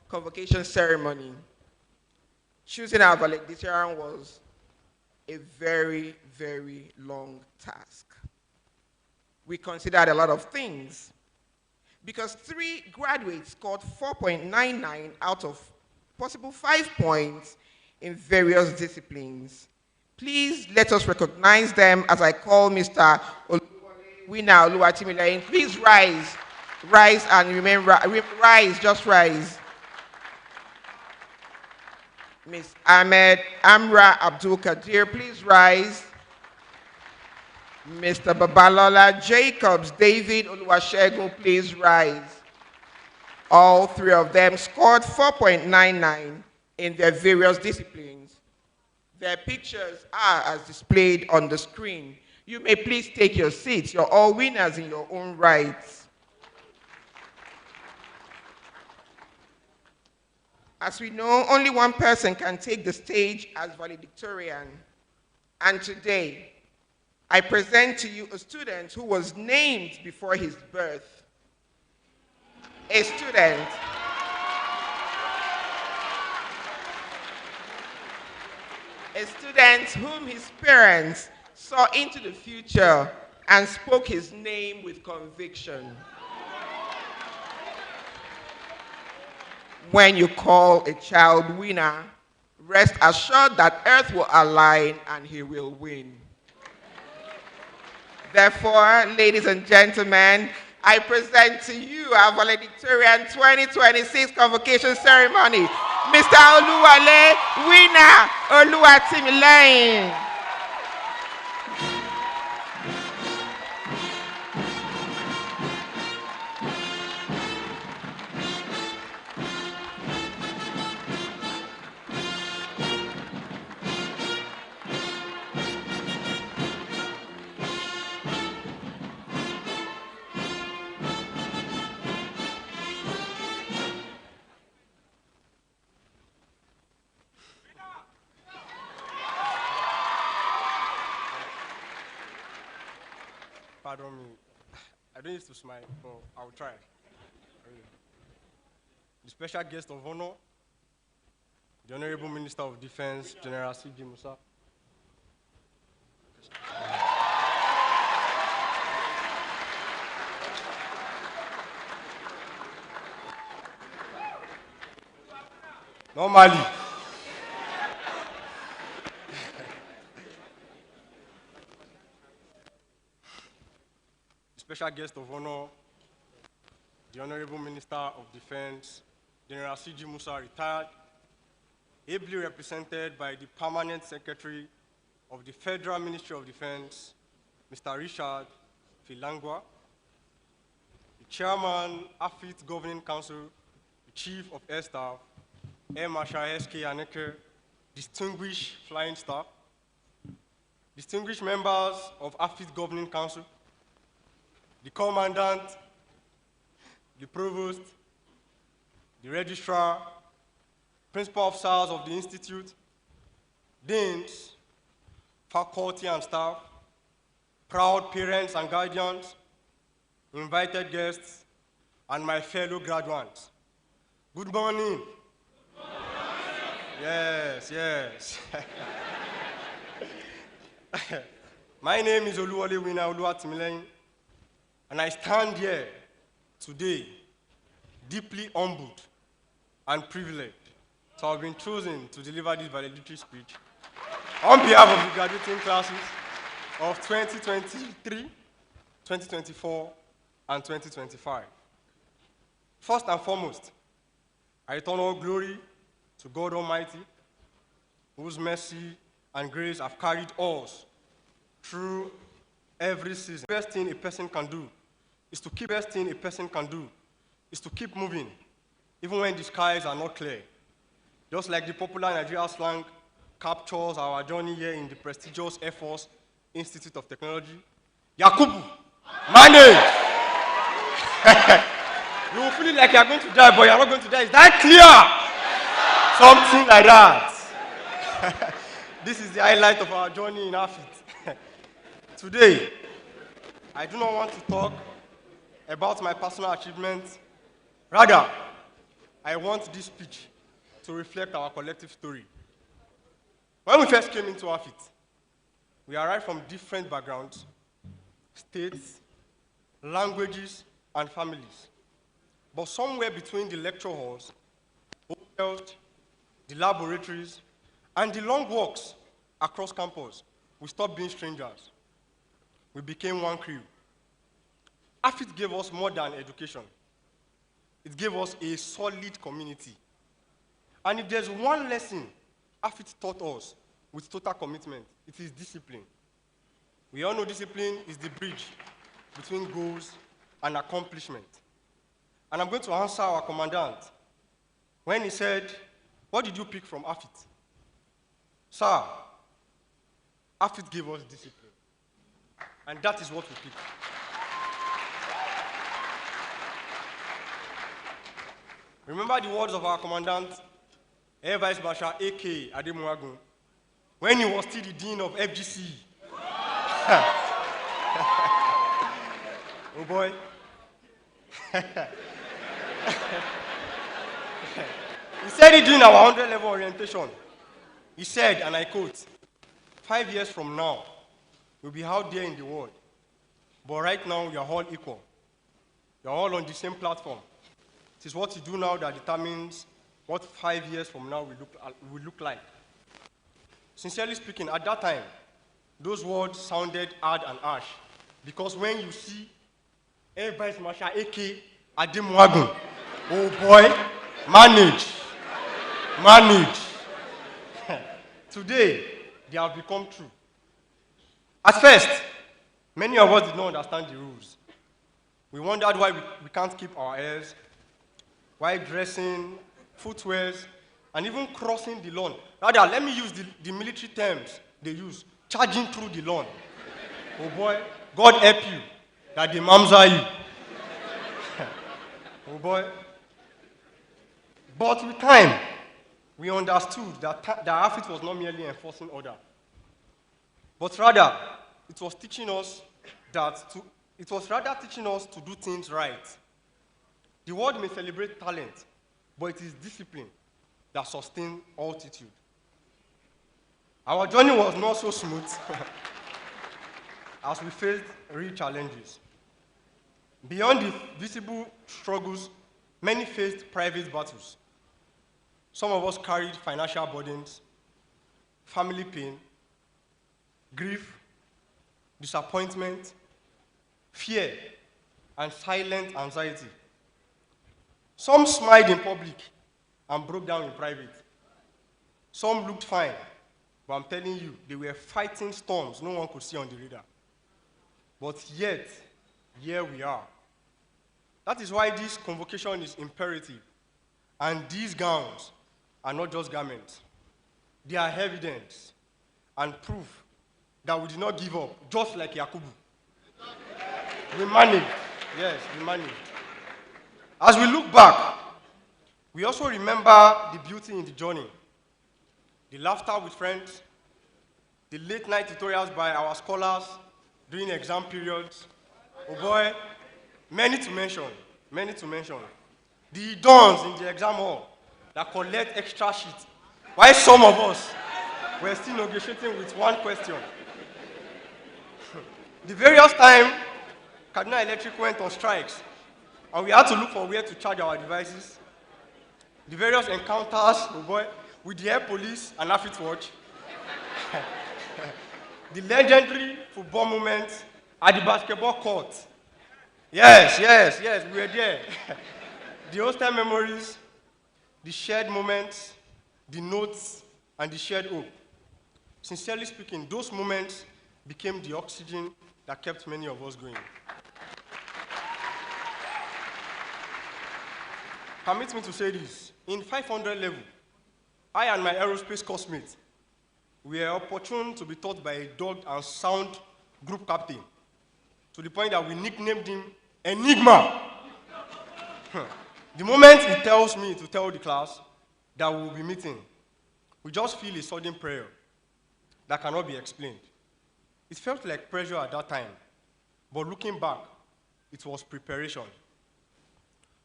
Speaker 11: convocation ceremony, choosing our valedictorian was a very, very long task. We considered a lot of things because 3 graduates scored 4.99 out of possible 5 points in various disciplines. Please let us recognize them as I call Mr. Winner Oluwatimileyin. Please rise. Rise and remain rise, just rise. Ms. Ahmed Amra Abdul Kadir, please rise. Mr. Babalola Jacobs David Oluwasegun, please rise. All 3 of them scored 4.99 in their various disciplines. Their pictures are as displayed on the screen. You may please take your seats. You're all winners in your own rights. As we know, only one person can take the stage as valedictorian. And today, I present to you a student who was named before his birth. A student whom his parents saw into the future and spoke his name with conviction. When you call a child winner, rest assured that earth will align and he will win. Therefore, ladies and gentlemen, I present to you our Valedictorian 2026 convocation ceremony, Mr. Oluwale Winner Oluwatimileyin.
Speaker 14: Pardon me. I don't used to smile, but I'll try. The special guest of honor, the Honorable Minister of Defense, General C.G. Musa. Normally, special guest of honor, the Honorable Minister of Defense, General C.G. Musa, retired, ably represented by the Permanent Secretary of the Federal Ministry of Defense, Mr. Richard Filangwa, the Chairman, AFIT Governing Council, the Chief of Air Staff, Air Marshal S.K. Aneke, distinguished flying staff, distinguished members of AFIT Governing Council, the Commandant, the Provost, the Registrar, Principal Officers of the Institute, Deans, faculty and staff, proud parents and guardians, invited guests, and my fellow graduates. Good morning. Good morning. Yes, yes. My name is Oluwole Wina Oluwatimileyin, and I stand here today deeply humbled and privileged to have been chosen to deliver this valedictory speech on behalf of the graduating classes of 2023, 2024, and 2025. First and foremost, I return all glory to God Almighty, whose mercy and grace have carried us through every season. The best thing a person can do is to keep moving, even when the skies are not clear. Just like the popular Nigerian slang captures our journey here in the prestigious Air Force Institute of Technology. Yakubu, manage! You will feel like you're going to die, but you're not going to die. Is that clear? Something like that. This is the highlight of our journey in AFIT. Today, I do not want to talk about my personal achievements. Rather, I want this speech to reflect our collective story. When we first came into AFIT, we arrived from different backgrounds, states, languages, and families. But somewhere between the lecture halls, hotels, the laboratories, and the long walks across campus, we stopped being strangers. We became one crew. AFIT gave us more than education. It gave us a solid community. And if there's one lesson AFIT taught us with total commitment, it is discipline. We all know discipline is the bridge between goals and accomplishment. And I'm going to answer our commandant when he said, "What did you pick from AFIT?" Sir, AFIT gave us discipline. And that is what we picked. Remember the words of our commandant, Air Vice Marshal A.K. Ademuagun, when he was still the dean of FGC. Oh boy. He said it during our 100-level orientation. He said, and I quote, 5 years from now, we'll be out there in the world. But right now, we are all equal. We are all on the same platform. It is what you do now that determines what 5 years from now will look like. Sincerely speaking, at that time, those words sounded hard and harsh. Because when you see Air Vice Marshal A.K. Ademuagun, oh boy, manage. Today, they have become true. At first, many of us did not understand the rules. We wondered why we can't keep our hairs, why dressing, footwears, and even crossing the lawn. Rather, let me use the military terms they use, charging through the lawn. Oh boy, God help you, that they mamza you. Oh boy. But with time, we understood that AFIT was not merely enforcing order, but rather, it was teaching us to do things right. The world may celebrate talent, but it is discipline that sustains altitude. Our journey was not so smooth as we faced real challenges. Beyond the visible struggles, many faced private battles. Some of us carried financial burdens, family pain, grief, disappointment, fear, and silent anxiety. Some smiled in public and broke down in private. Some looked fine, but I'm telling you, they were fighting storms no one could see on the radar. But yet, here we are. That is why this convocation is imperative. And these gowns are not just garments. They are evidence and proof that we did not give up, just like Yakubu. We managed. Yes, we managed. As we look back, we also remember the beauty in the journey, the laughter with friends, the late night tutorials by our scholars during exam periods. Oh boy, many to mention, many to mention. The dons in the exam hall that collect extra sheets, while some of us were still negotiating with one question. The various time Kaduna Electric went on strikes, and we had to look for where to charge our devices. The various encounters, oh boy, with the air police and Afit Watch. The legendary football moments at the basketball court. Yes, we were there. The hostel memories, the shared moments, the notes, and the shared hope. Sincerely speaking, those moments became the oxygen that kept many of us going. Permit me to say this. In 500 level, I and my aerospace classmates were opportune to be taught by a dogged and sound group captain, to the point that we nicknamed him Enigma. The moment he tells me to tell the class that we will be meeting, we just feel a sudden prayer that cannot be explained. It felt like pressure at that time, but looking back, it was preparation.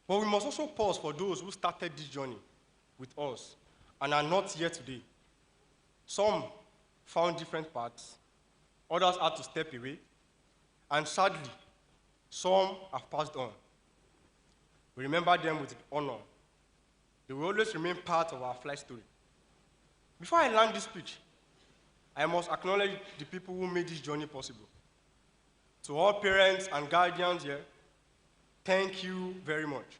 Speaker 14: But we must also pause for those who started this journey with us and are not here today. Some found different paths, others had to step away, and sadly, some have passed on. We remember them with honor. They will always remain part of our flight story. Before I land this speech, I must acknowledge the people who made this journey possible. To all parents and guardians here, thank you very much.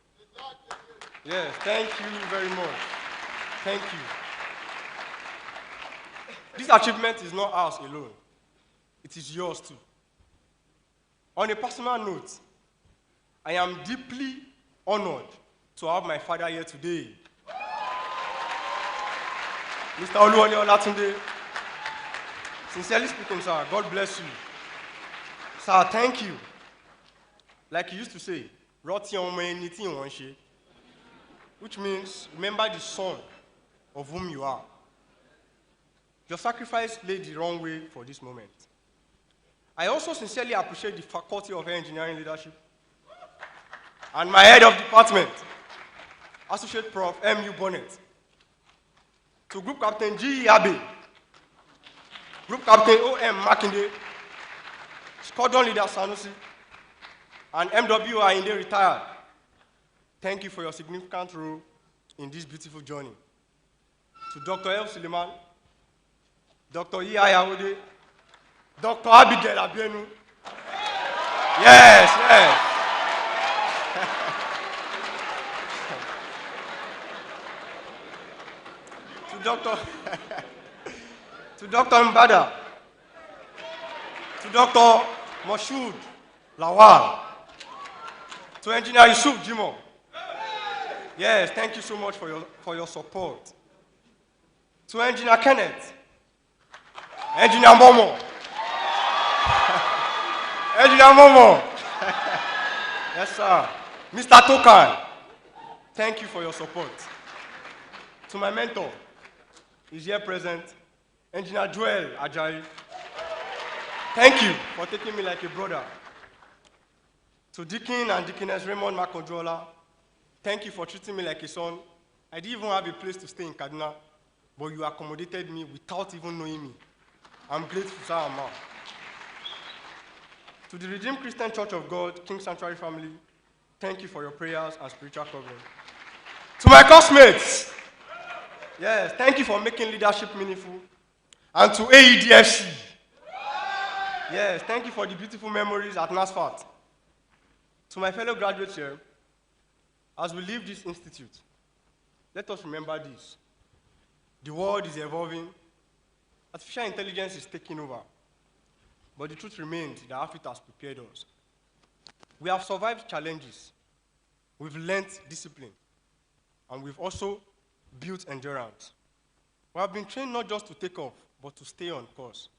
Speaker 14: Yes, thank you very much. Thank you. This achievement is not ours alone. It is yours too. On a personal note, I am deeply honored to have my father here today. Mr. Oluwole Olatunde, sincerely speaking, sir, God bless you. Sir, thank you. Like you used to say, which means remember the son of whom you are. Your sacrifice laid the wrong way for this moment. I also sincerely appreciate the Faculty of Engineering Leadership and my head of department, Associate Prof. M.U. Bonnet, to Group Captain G. Abe, Group Captain O.M. Makinde, Squadron Leader Sanusi, and M.W. Ainde retired. Thank you for your significant role in this beautiful journey. To Dr. El Suleiman, Dr. E.I. Awode, Dr. Abigail Abienu. Yes. To Dr. Mbada, to Dr. Moshood Lawal, to Engineer Yusuf Jimo. Yes, thank you so much for your support. To Engineer Kenneth, Engineer Momo. Engineer Momo. Yes, sir. Mr. Tokan, thank you for your support. To my mentor, he's here present, Engineer Joel Ajayi. Thank you for taking me like a brother. To Deacon and Deaconess Raymond Makonjola, thank you for treating me like a son. I didn't even have a place to stay in Kaduna, but you accommodated me without even knowing me. I'm grateful, sir, and ma. To the Redeemed Christian Church of God, King Sanctuary family, thank you for your prayers and spiritual covering. To my classmates, yes, thank you for making leadership meaningful. And to AEDFC, yes, thank you for the beautiful memories at NASFAT. To my fellow graduates here, as we leave this institute, let us remember this. The world is evolving. Artificial intelligence is taking over. But the truth remains that AFIT has prepared us. We have survived challenges. We've learned discipline. And we've also built endurance. We have been trained not just to take off, but to stay on course.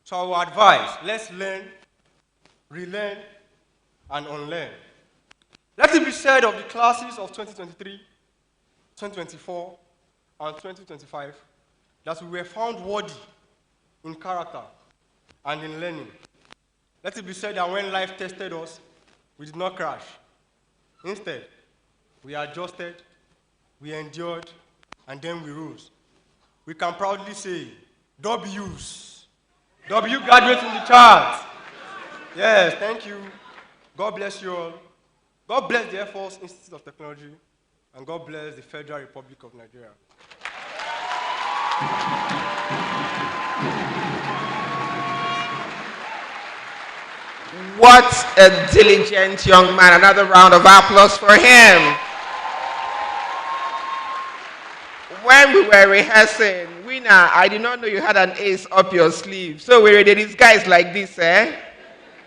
Speaker 14: So I would advise, let's learn, relearn, and unlearn. Let it be said of the classes of 2023, 2024, and 2025 that we were found worthy in character and in learning. Let it be said that when life tested us, we did not crash. Instead, we adjusted, we endured, and then we rose. We can proudly say, W's. W graduates in the charts. Yes, thank you. God bless you all. God bless the Air Force Institute of Technology, and God bless the Federal Republic of Nigeria.
Speaker 11: What a diligent young man. Another round of applause for him. When we were rehearsing, Winner, I did not know you had an ace up your sleeve. So we ready these guys like this, eh?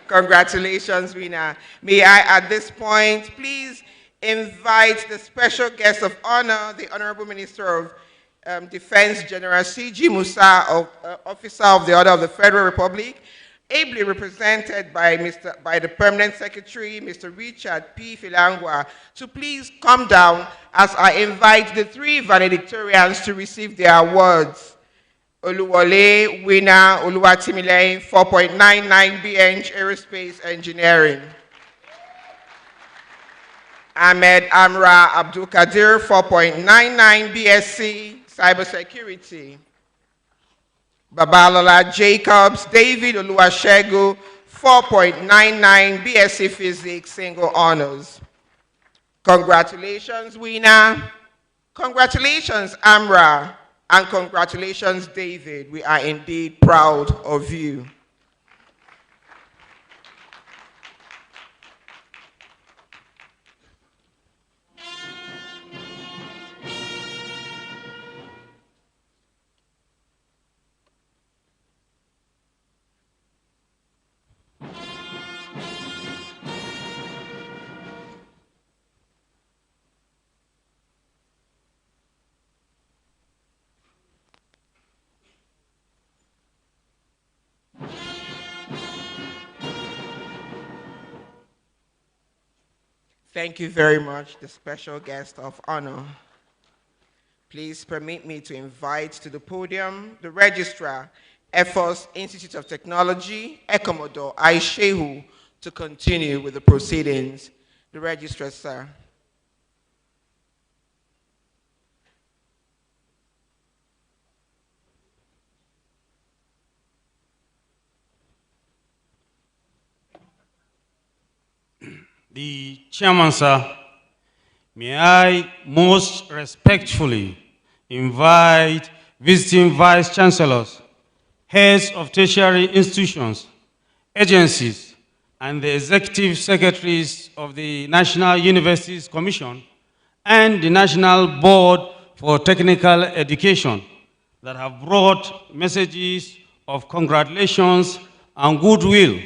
Speaker 11: Congratulations, Winner. May I, at this point, please invite the special guest of honor, the Honorable Minister of Defense, General C.G. Musa, Officer of the Order of the Federal Republic, ably represented by the Permanent Secretary, Mr. Richard P. Filangwa, to please come down as I invite the three valedictorians to receive their awards. Oluwole, winner, Oluwatimileyin, 4.99 BEng Aerospace Engineering. Ahmed Amra Abdul Kadir, 4.99 BSc Cybersecurity. Babalola Jacobs David Oluwashegu, 4.99 BSc Physics Single Honors. Congratulations, winner. Congratulations, Amra. And congratulations, David. We are indeed proud of you. Thank you very much, the special guest of honor. Please permit me to invite to the podium the Registrar, Air Force Institute of Technology, Commodore Aishehu, to continue with the proceedings. The Registrar, sir.
Speaker 2: The chairman, sir, may I most respectfully invite visiting vice chancellors, heads of tertiary institutions, agencies, and the executive secretaries of the National Universities Commission and the National Board for Technical Education that have brought messages of congratulations and goodwill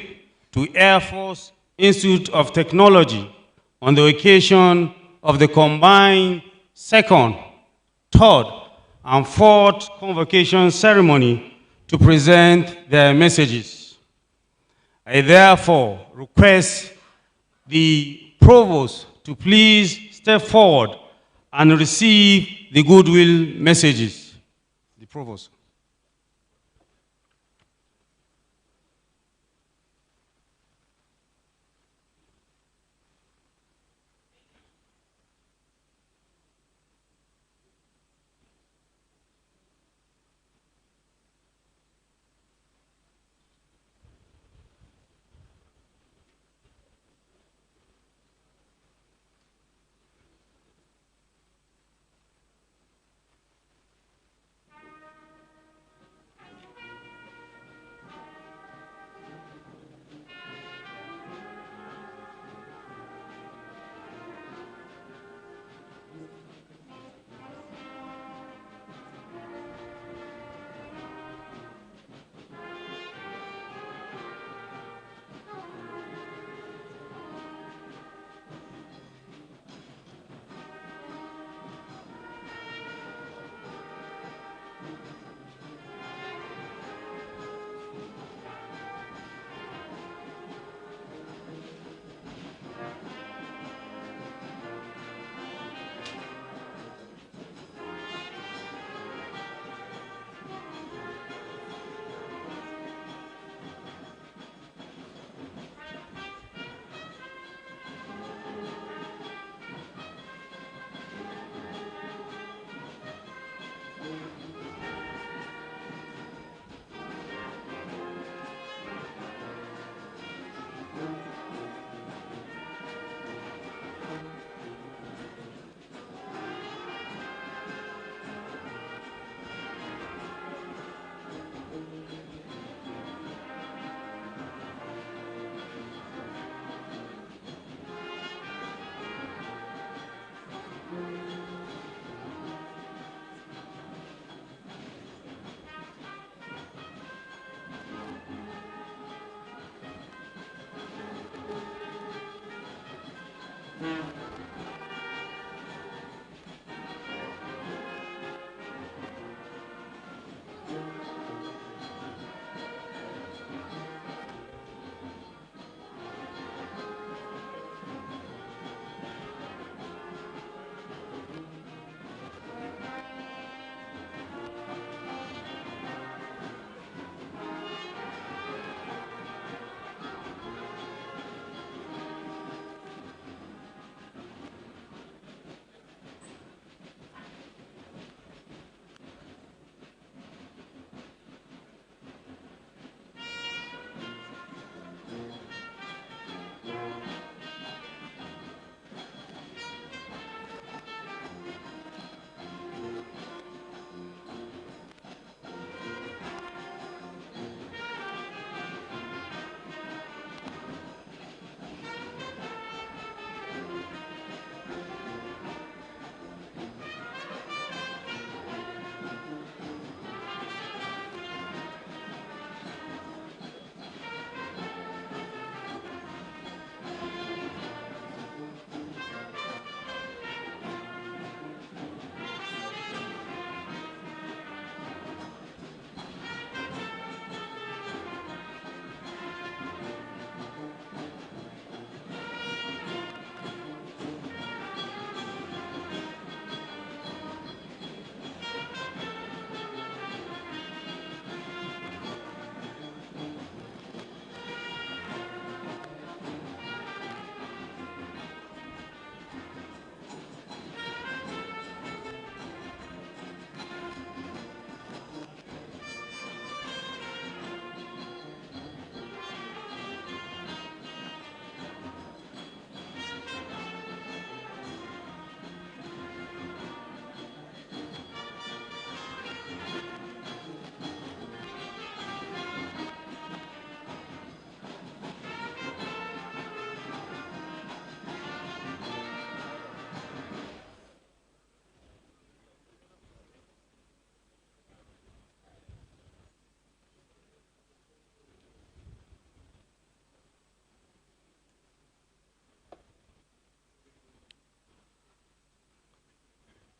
Speaker 2: to Air Force Institute of Technology on the occasion of the combined second, third, and fourth convocation ceremony to present their messages. I therefore request the Provost to please step forward and receive the goodwill messages. The Provost.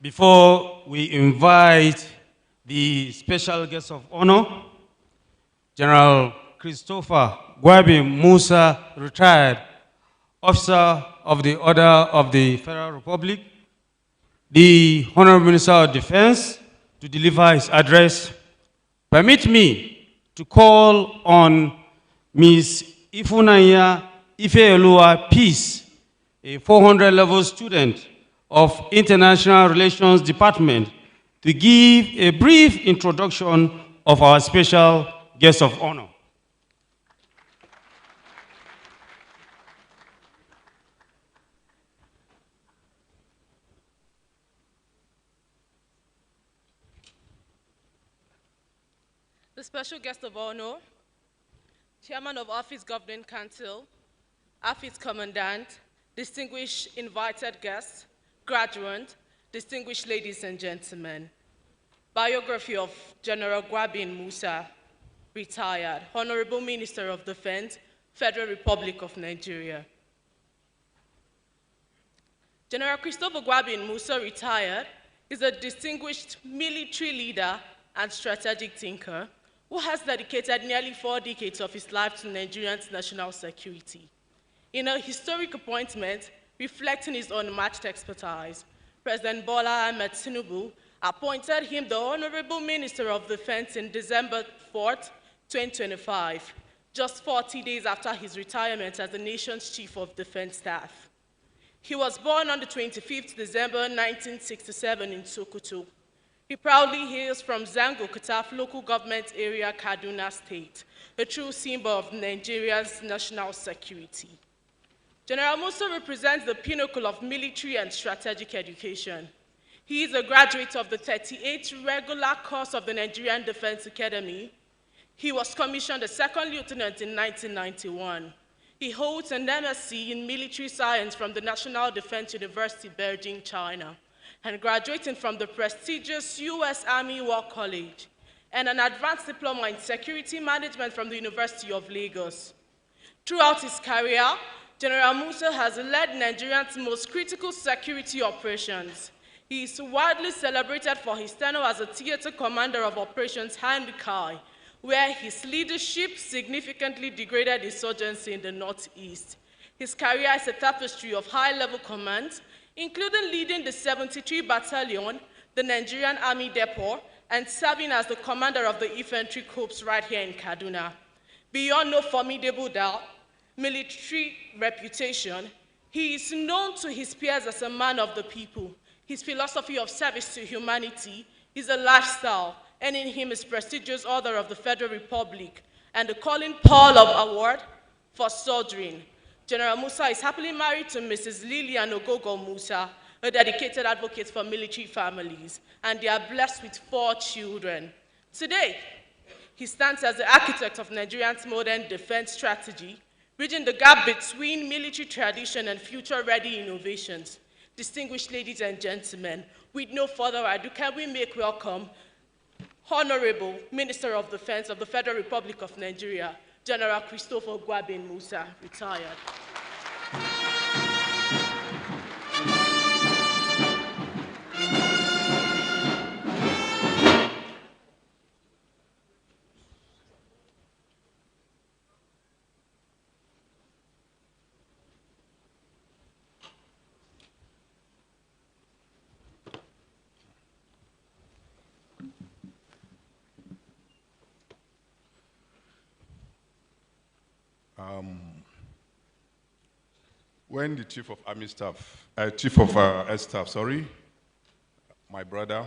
Speaker 2: Before we invite the special guest of honor, General Christopher Gwabi Musa, retired officer of the Order of the Federal Republic, the Honorable Minister of Defense, to deliver his address, permit me to call on Ms. Ifunanya Ifeoluwa Peace, a 400-level student of International Relations Department, to give a brief introduction of our special guest of honor.
Speaker 15: The special guest of honor, Chairman of Office Governing Council, Office Commandant, distinguished invited guests, graduates, distinguished ladies and gentlemen. Biography of General Gwabi Musa, retired, Honorable Minister of Defense, Federal Republic of Nigeria. General Christopher Gwabi Musa, retired, is a distinguished military leader and strategic thinker who has dedicated nearly 4 decades of his life to Nigerians' national security. In a historic appointment reflecting his unmatched expertise, President Bola Ahmed Tinubu appointed him the Honorable Minister of Defense in December 4, 2025, just 40 days after his retirement as the nation's Chief of Defense Staff. He was born on the 25th December 1967 in Sokoto. He proudly hails from Zango Kataf local government area, Kaduna State, a true symbol of Nigeria's national security. General Musa represents the pinnacle of military and strategic education. He is a graduate of the 38th regular course of the Nigerian Defense Academy. He was commissioned a second lieutenant in 1991. He holds an MSc in military science from the National Defense University, Beijing, China, and graduating from the prestigious U.S. Army War College, and an advanced diploma in security management from the University of Lagos. Throughout his career, General Musa has led Nigeria's most critical security operations. He is widely celebrated for his tenure as a theater commander of Operations Hand-Kai, where his leadership significantly degraded insurgency in the Northeast. His career is a tapestry of high-level commands, including leading the 73 Battalion, the Nigerian Army Depot, and serving as the commander of the Infantry Corps right here in Kaduna. Beyond no formidable doubt, military reputation, he is known to his peers as a man of the people. His philosophy of service to humanity is a lifestyle, earning him his prestigious Order of the Federal Republic and the Colin Powell Award for soldering. General Musa is happily married to Mrs. Lilian Ogogo Musa, a dedicated advocate for military families, and they are blessed with 4 children. Today, he stands as the architect of Nigeria's modern defense strategy, bridging the gap between military tradition and future-ready innovations. Distinguished ladies and gentlemen, with no further ado, can we make welcome Honorable Minister of Defense of the Federal Republic of Nigeria, General Christopher Gwabi Musa, retired.
Speaker 9: When the Chief of Army Staff, Chief of Air Staff, sorry, my brother,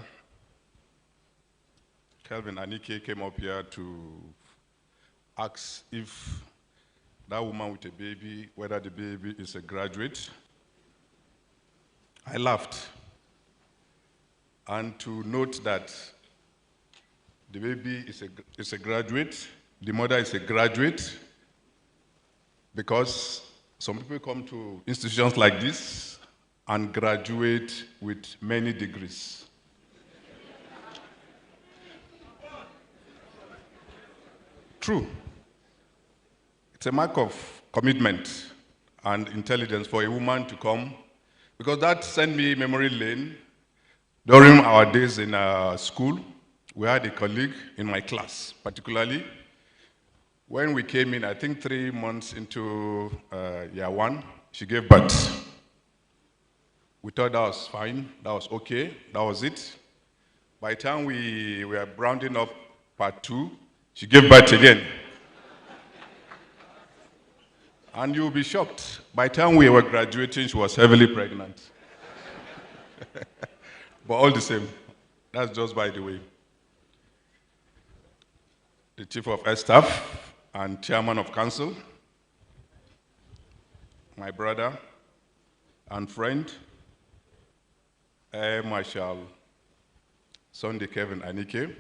Speaker 9: Kelvin Anike, came up here to ask if that woman with a baby, whether the baby is a graduate, I laughed. And to note that the baby is a graduate, the mother is a graduate, because some people come to institutions like this and graduate with many degrees. True. It's a mark of commitment and intelligence for a woman to come, because that sent me memory lane
Speaker 16: During our days in school, we had a colleague in my class, particularly. When we came in, I think 3 months into year one, she gave birth. We thought that was fine, that was okay, that was it. By the time we were rounding up part 2, she gave birth again. And you'll be shocked. By the time we were graduating, she was heavily pregnant. But all the same, that's just by the way. The Chief of Air Staff and Chairman of Council, my brother and friend, Air Marshal Sunday Kevin Anike,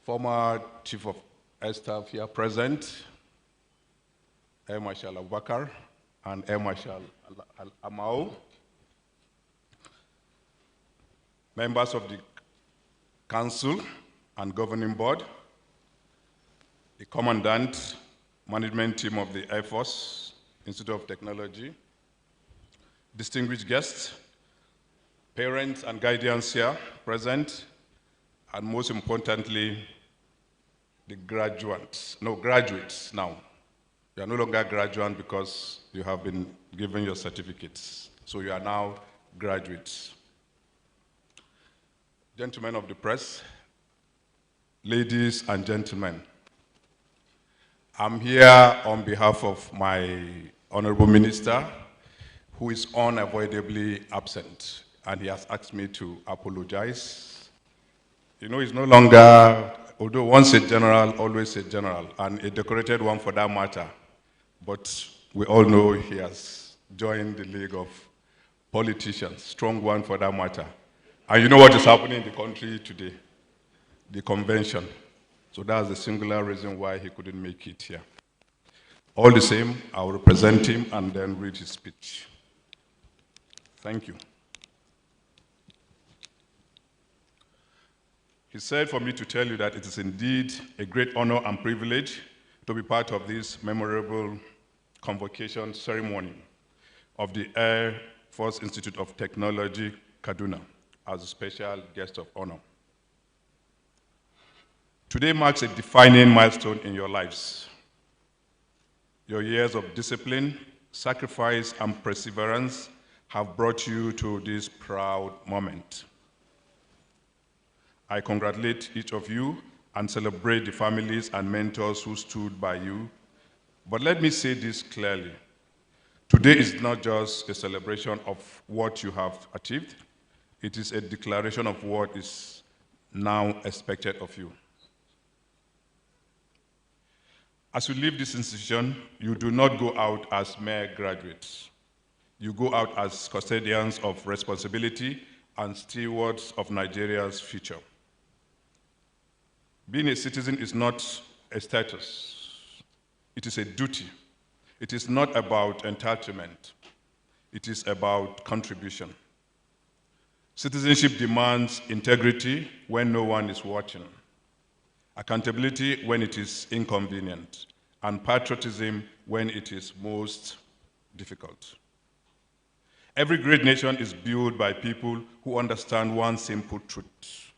Speaker 16: former Chief of Air Staff here present, Air Marshal Abubakar and Air Marshal Amao, members of the Council and Governing Board, the Commandant, Management Team of the Air Force, Institute of Technology, distinguished guests, parents and guardians here present, and most importantly, the graduates now. You are no longer graduates because you have been given your certificates. So you are now graduates. Gentlemen of the press, ladies and gentlemen, I'm here on behalf of my Honorable Minister, who is unavoidably absent, and he has asked me to apologize. You know, he's no longer, although once a general, always a general, and a decorated one for that matter, but we all know he has joined the league of politicians, strong one for that matter. And you know what is happening in the country today? The convention. So that's the singular reason why he couldn't make it here. All the same, I will represent him and then read his speech. Thank you. He said for me to tell you that it is indeed a great honor and privilege to be part of this memorable convocation ceremony of the Air Force Institute of Technology, Kaduna, as a special guest of honor. Today marks a defining milestone in your lives. Your years of discipline, sacrifice, and perseverance have brought you to this proud moment. I congratulate each of you and celebrate the families and mentors who stood by you. But let me say this clearly. Today is not just a celebration of what you have achieved. It is a declaration of what is now expected of you. As you leave this institution, you do not go out as mere graduates. You go out as custodians of responsibility and stewards of Nigeria's future. Being a citizen is not a status. It is a duty. It is not about entitlement. It is about contribution. Citizenship demands integrity when no one is watching, accountability when it is inconvenient, and patriotism when it is most difficult. Every great nation is built by people who understand one simple truth.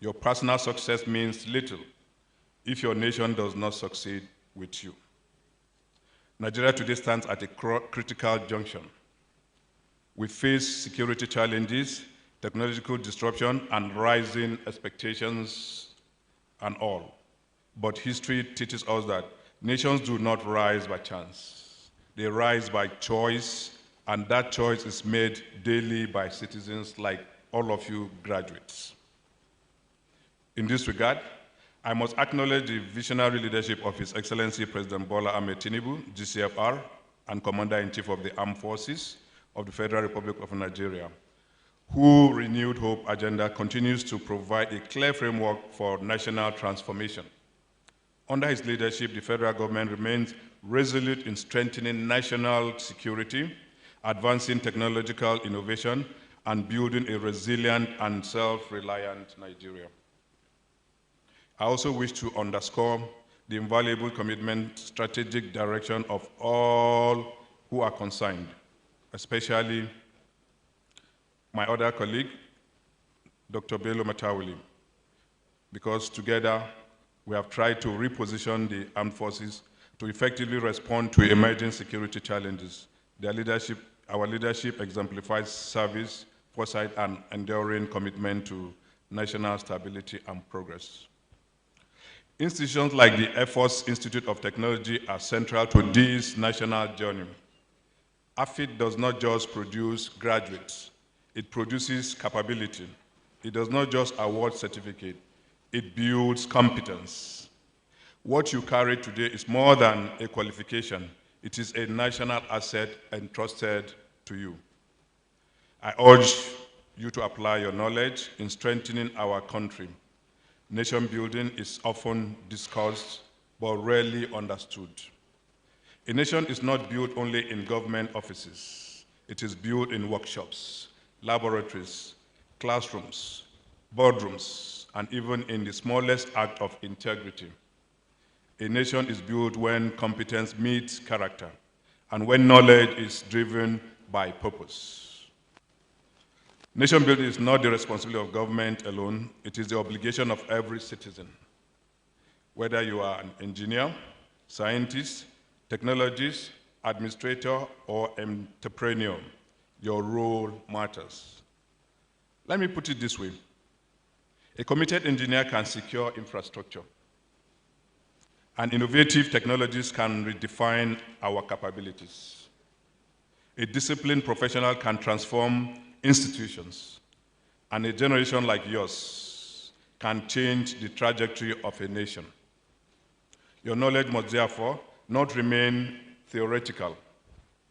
Speaker 16: Your personal success means little if your nation does not succeed with you. Nigeria today stands at a critical junction. We face security challenges, technological disruption, and rising expectations and all. But history teaches us that nations do not rise by chance. They rise by choice, and that choice is made daily by citizens like all of you graduates. In this regard, I must acknowledge the visionary leadership of His Excellency President Bola Ahmed Tinubu, GCFR, and Commander-in-Chief of the Armed Forces of the Federal Republic of Nigeria, whose renewed hope agenda continues to provide a clear framework for national transformation. Under his leadership, the federal government remains resolute in strengthening national security, advancing technological innovation, and building a resilient and self-reliant Nigeria. I also wish to underscore the invaluable commitment, strategic direction of all who are concerned, especially my other colleague, Dr. Bello Matawili, because together we have tried to reposition the armed forces to effectively respond to emerging security challenges. Our leadership exemplifies service, foresight, and enduring commitment to national stability and progress. Institutions like the Air Force Institute of Technology are central to this national journey. AFIT does not just produce graduates, it produces capability. It does not just award certificate, it builds competence. What you carry today is more than a qualification. It is a national asset entrusted to you. I urge you to apply your knowledge in strengthening our country. Nation building is often discussed, but rarely understood. A nation is not built only in government offices. It is built in workshops, laboratories, classrooms, boardrooms, and even in the smallest act of integrity. A nation is built when competence meets character and when knowledge is driven by purpose. Nation building is not the responsibility of government alone, it is the obligation of every citizen. Whether you are an engineer, scientist, technologist, administrator, or entrepreneur, your role matters. Let me put it this way. A committed engineer can secure infrastructure. And innovative technologies can redefine our capabilities. A disciplined professional can transform institutions. And a generation like yours can change the trajectory of a nation. Your knowledge must therefore not remain theoretical.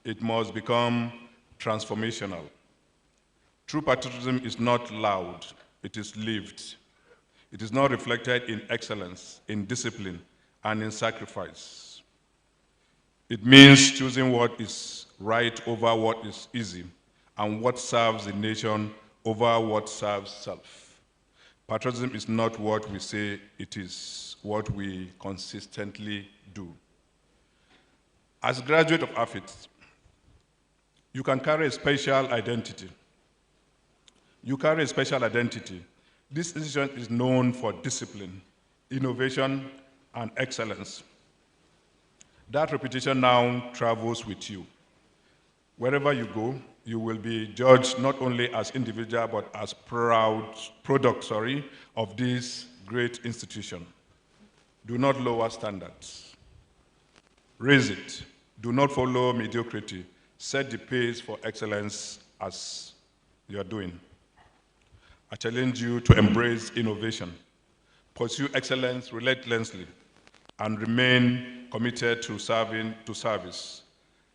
Speaker 16: It must become transformational. True patriotism is not loud, it is lived. It is not reflected in excellence, in discipline, and in sacrifice. It means choosing what is right over what is easy, and what serves the nation over what serves self. Patriotism is not what we say it is, what we consistently do. As a graduate of AFIT, you can carry a special identity. You carry a special identity. This institution is known for discipline, innovation, and excellence. That reputation now travels with you. Wherever you go, you will be judged not only as individual, but as product of this great institution. Do not lower standards. Raise it. Do not follow mediocrity. Set the pace for excellence as you are doing. I challenge you to embrace innovation. Pursue excellence relentlessly and remain committed to service.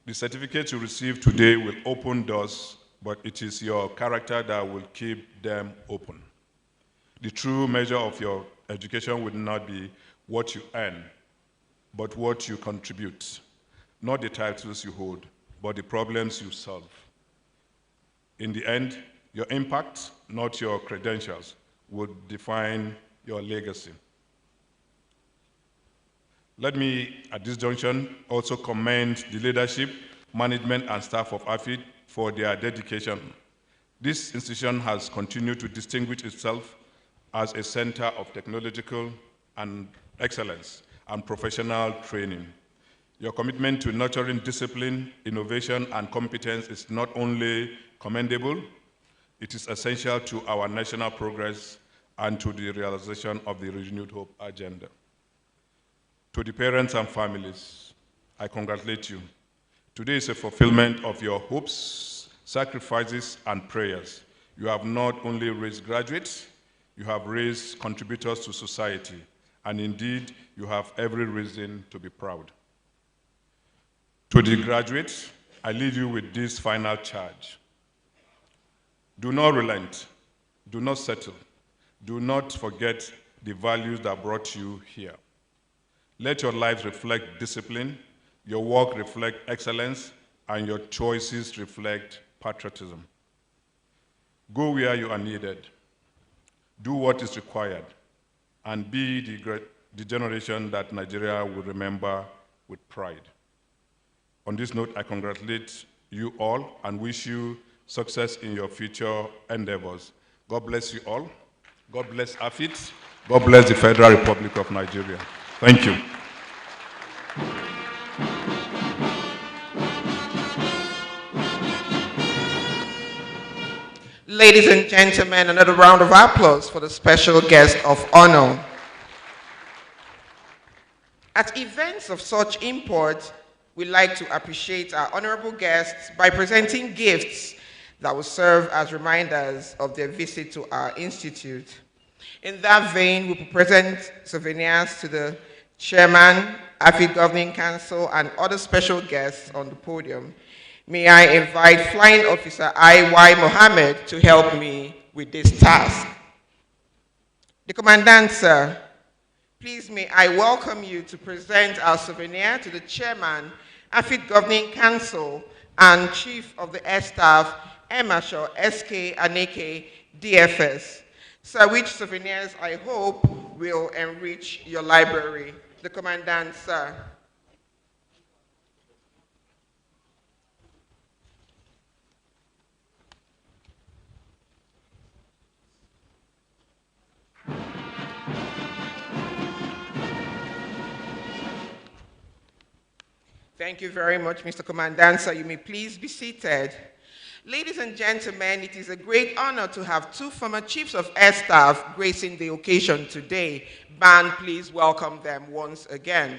Speaker 16: The certificate you receive today will open doors, but it is your character that will keep them open. The true measure of your education will not be what you earn, but what you contribute. Not the titles you hold, but the problems you solve. In the end, your impact, not your credentials, will define your legacy. Let me, at this junction, also commend the leadership, management, and staff of AFIT for their dedication. This institution has continued to distinguish itself as a center of technological and excellence and professional training. Your commitment to nurturing discipline, innovation, and competence is not only commendable, it is essential to our national progress and to the realization of the Renewed Hope agenda. To the parents and families, I congratulate you. Today is a fulfillment of your hopes, sacrifices, and prayers. You have not only raised graduates, you have raised contributors to society, and indeed, you have every reason to be proud. To the graduates, I leave you with this final charge. Do not relent, do not settle, do not forget the values that brought you here. Let your lives reflect discipline, your work reflect excellence, and your choices reflect patriotism. Go where you are needed, do what is required, and be the generation that Nigeria will remember with pride. On this note, I congratulate you all and wish you success in your future endeavors. God bless you all. God bless AFIT. God bless the Federal Republic of Nigeria. Thank you.
Speaker 11: Ladies and gentlemen, another round of applause for the special guest of honor. At events of such import, we like to appreciate our honorable guests by presenting gifts that will serve as reminders of their visit to our institute. In that vein, we will present souvenirs to the chairman, AFIT Governing Council, and other special guests on the podium. May I invite Flying Officer I.Y. Mohammed to help me with this task. The Commandant, sir, please may I welcome you to present our souvenir to the Chairman, AFIT Governing Council, and Chief of the Air Staff, Air Marshal S.K. Aneke, DFS. Sir, which souvenirs I hope will enrich your library. The Commandant, sir. Thank you very much, Mr. Commandant. Sir, you may please be seated. Ladies and gentlemen, it is a great honor to have two former Chiefs of Air Staff gracing the occasion today. Band, please welcome them once again.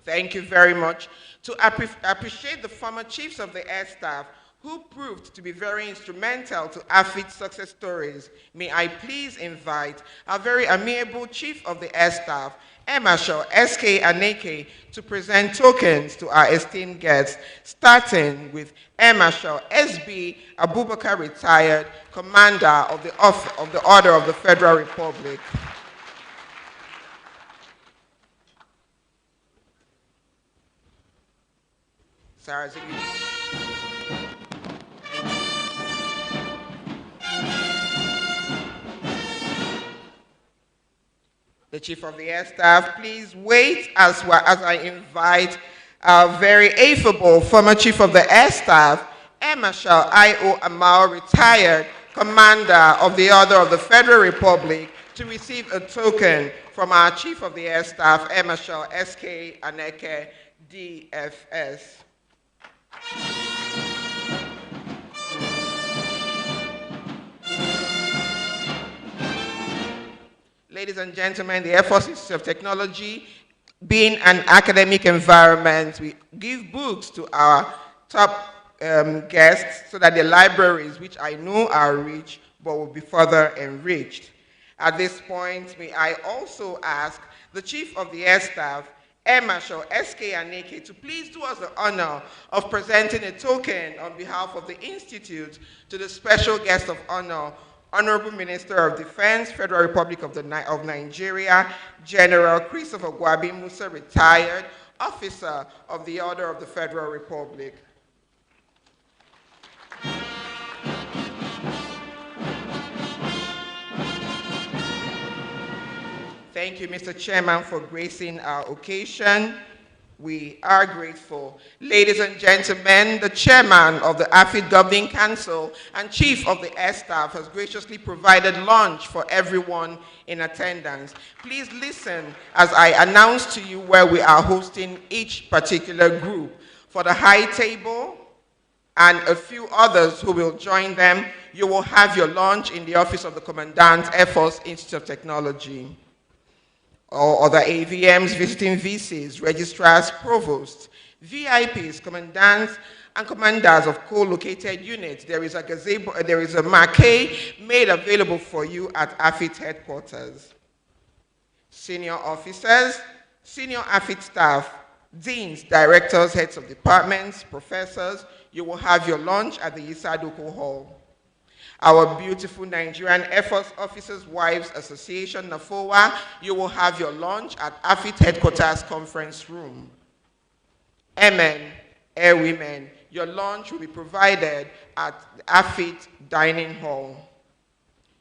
Speaker 11: Thank you very much. To appreciate the former Chiefs of the Air Staff who proved to be very instrumental to AFIT's success stories, may I please invite our very amiable Chief of the Air Staff, Air Marshal S.K. Aneke, to present tokens to our esteemed guests, starting with Air Marshal S.B. Abubakar, retired Commander of the Order of the Federal Republic. Sarah, the Chief of the Air Staff, please wait as I invite our very affable former Chief of the Air Staff, Air Marshal I.O. Amal, retired Commander of the Order of the Federal Republic, to receive a token from our Chief of the Air Staff, Air Marshal S.K. Aneke, DFS. Ladies and gentlemen, the Air Force Institute of Technology, being an academic environment, we give books to our top guests so that the libraries, which I know are rich, but will be further enriched. At this point, may I also ask the Chief of the Air Staff, Air Marshal S.K. Aneke, to please do us the honor of presenting a token on behalf of the Institute to the special guest of honor, Honorable Minister of Defense, Federal Republic of Nigeria, General Christopher Gwabi Musa, retired Officer of the Order of the Federal Republic. Thank you, Mr. Chairman, for gracing our occasion. We are grateful. Ladies and gentlemen, the Chairman of the AFIT Governing Council and Chief of the Air Staff has graciously provided lunch for everyone in attendance. Please listen as I announce to you where we are hosting each particular group. For the high table and a few others who will join them, you will have your lunch in the office of the Commandant, Air Force Institute of Technology. Or other AVMs, visiting VCs, registrars, provosts, VIPs, commandants, and commanders of co-located units. There is a marquee made available for you at AFIT headquarters. Senior officers, senior AFIT staff, deans, directors, heads of departments, professors, you will have your lunch at the Isadoko Hall. Our beautiful Nigerian Air Force Officers' Wives Association, NAFOA, you will have your lunch at AFIT Headquarters Conference Room. Airmen, airwomen, Your lunch will be provided at the AFIT Dining Hall.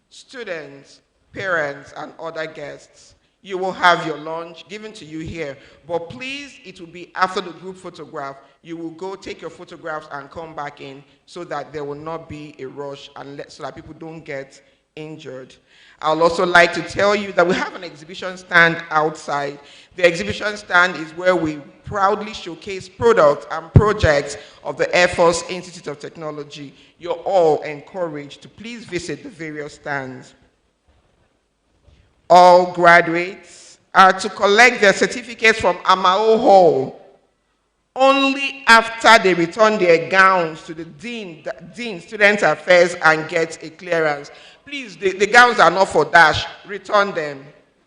Speaker 11: Students, parents, and other guests, you will have your lunch given to you here, but please, it will be after the group photograph. You will go take your photographs and come back in so that there will not be a rush and so that people don't get injured. I would also like to tell you that we have an exhibition stand outside. The exhibition stand is where we proudly showcase products and projects of the Air Force Institute of Technology. You're all encouraged to please visit the various stands. All graduates are to collect their certificates from Amao Hall only after they return their gowns to the Dean, Student Affairs, and get a clearance. Please, the gowns are not for dash. Return them.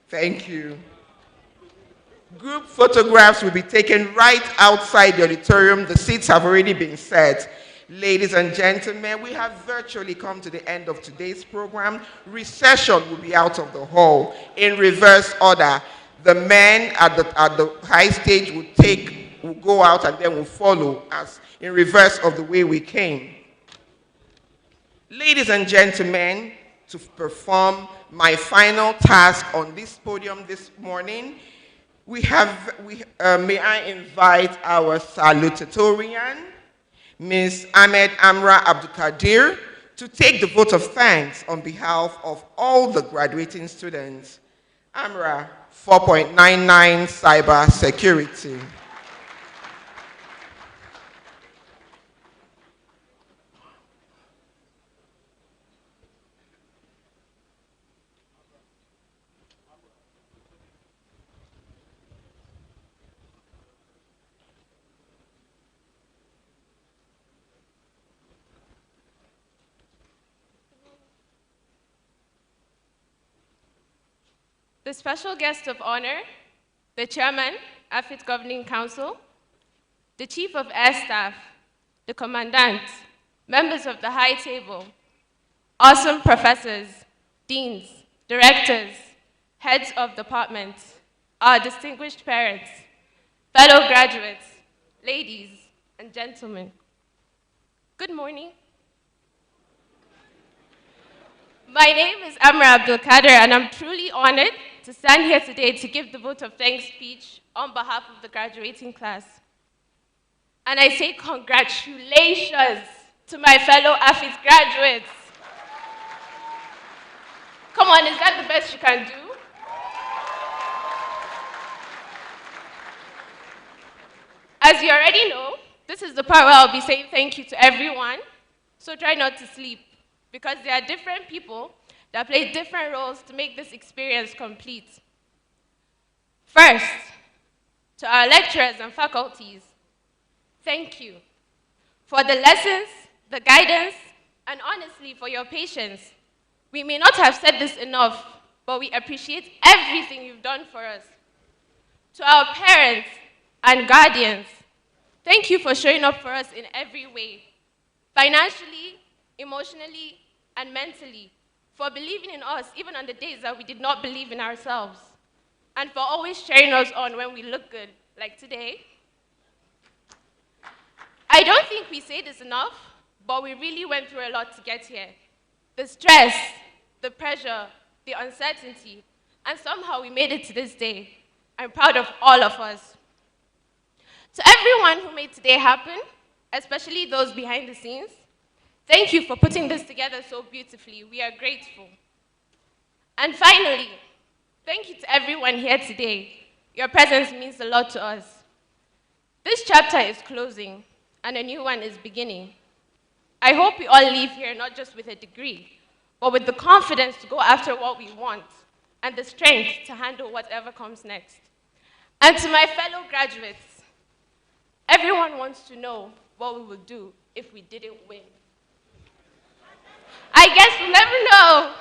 Speaker 11: Thank you. Group photographs will be taken right outside the auditorium. The seats have already been set. Ladies and gentlemen, we have virtually come to the end of today's program. Recession will be out of the hall. In reverse order, the men at the high stage will go out and then will follow us in reverse of the way we came. Ladies and gentlemen, to perform my final task on this podium this morning, may I invite our salutatorian, Ms. Ahmed Amra Abdulkadir, to take the vote of thanks on behalf of all the graduating students. Amra, 4.99 cyber security.
Speaker 17: The special guest of honor, the chairman, AFIT Governing Council, the chief of air staff, the commandant, members of the high table, awesome professors, deans, directors, heads of departments, our distinguished parents, fellow graduates, ladies and gentlemen. Good morning. My name is Amra Abdulkader, and I'm truly honored to stand here today to give the vote of thanks speech on behalf of the graduating class. And I say congratulations to my fellow AFIS graduates. Come on, is that the best you can do? As you already know, this is the part where I'll be saying thank you to everyone, so try not to sleep, because there are different people that play different roles to make this experience complete. First, to our lecturers and faculties, thank you for the lessons, the guidance, and honestly for your patience. We may not have said this enough, but we appreciate everything you've done for us. To our parents and guardians, thank you for showing up for us in every way, financially, emotionally, and mentally, for believing in us even on the days that we did not believe in ourselves, and for always cheering us on when we look good, like today. I don't think we say this enough, but we really went through a lot to get here. The stress, the pressure, the uncertainty, and somehow we made it to this day. I'm proud of all of us. To everyone who made today happen, especially those behind the scenes, thank you for putting this together so beautifully. We are grateful. And finally, thank you to everyone here today. Your presence means a lot to us. This chapter is closing, and a new one is beginning. I hope we all leave here not just with a degree, but with the confidence to go after what we want and the strength to handle whatever comes next. And to my fellow graduates, everyone wants to know what we would do if we didn't win. I guess we'll never know.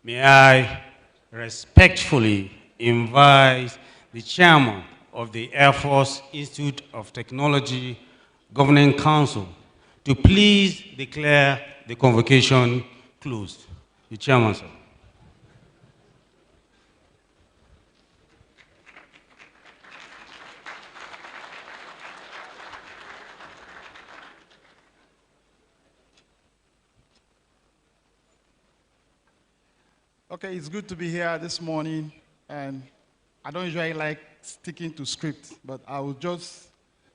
Speaker 2: May I respectfully invites the chairman of the Air Force Institute of Technology Governing Council to please declare the convocation closed. The chairman, sir.
Speaker 4: Okay, it's good to be here this morning, and I don't usually like sticking to script, but I will just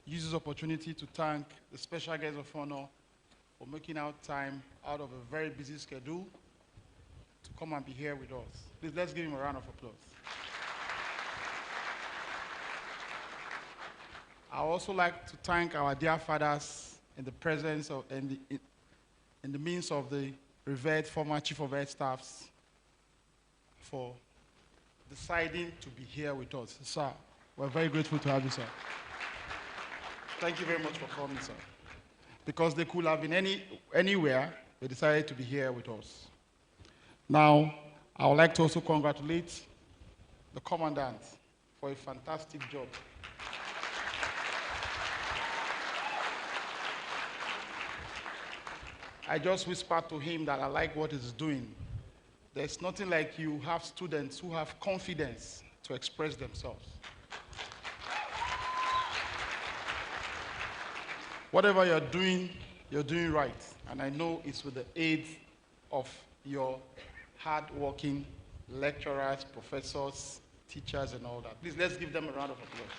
Speaker 4: use this opportunity to thank the special guest of honor for making out time out of a very busy schedule to come and be here with us. Please, let's give him a round of applause. I would also like to thank our dear fathers in the presence of, in the midst of the revered former Chief of Air Staffs for deciding to be here with us. Sir, we're very grateful to have you, sir. Thank you very much for coming, sir. Because they could have been anywhere, they decided to be here with us. Now, I would like to also congratulate the Commandant for a fantastic job. I just whispered to him that I like what he's doing. There's nothing like you have students who have confidence to express themselves. Whatever you're doing right. And I know it's with the aid of your hard-working lecturers, professors, teachers, and all that. Please, let's give them a round of applause.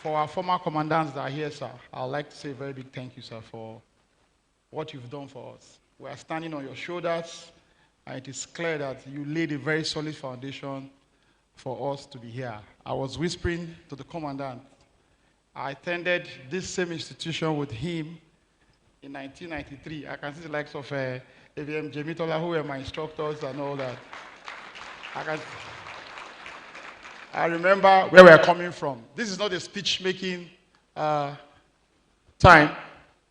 Speaker 4: For our former commandants that are here, sir, I'd like to say a very big thank you, sir, for what you've done for us. We are standing on your shoulders, and it is clear that you laid a very solid foundation for us to be here. I was whispering to the commandant. I attended this same institution with him in 1993. I can see the likes of AVM Jemitola, who were my instructors and all that. I remember where we are coming from. This is not a speech-making time.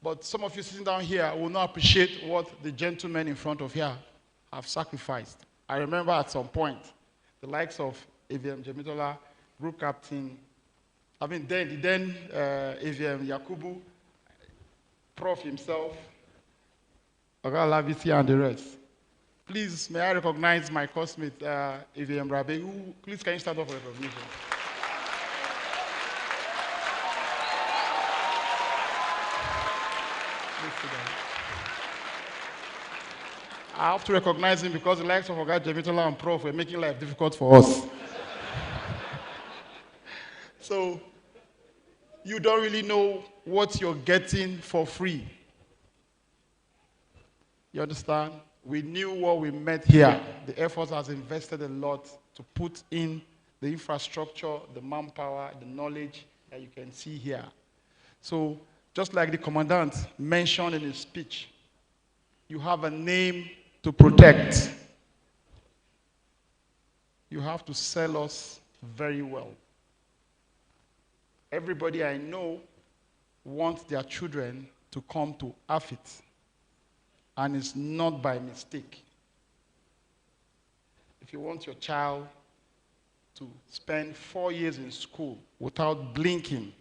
Speaker 4: But some of you sitting down here will not appreciate what the gentlemen in front of here have sacrificed. I remember at some point, the likes of AVM Jemitola, Group Captain, then AVM Yakubu, Prof himself, Oga Lavisi, and the rest. Please, may I recognize my classmate, AVM Rabe, who, please can you start off with recognition? I have to recognize him because the likes of Oga Jemitola and Prof were making life difficult for us. So, you don't really know what you're getting for free. You understand? We knew what we met here. The Air Force has invested a lot to put in the infrastructure, the manpower, the knowledge that you can see here. So, just like the commandant mentioned in his speech, you have a name to protect. You have to sell us very well. Everybody I know wants their children to come to AFIT, and it's not by mistake. If you want your child to spend 4 years in school without blinking,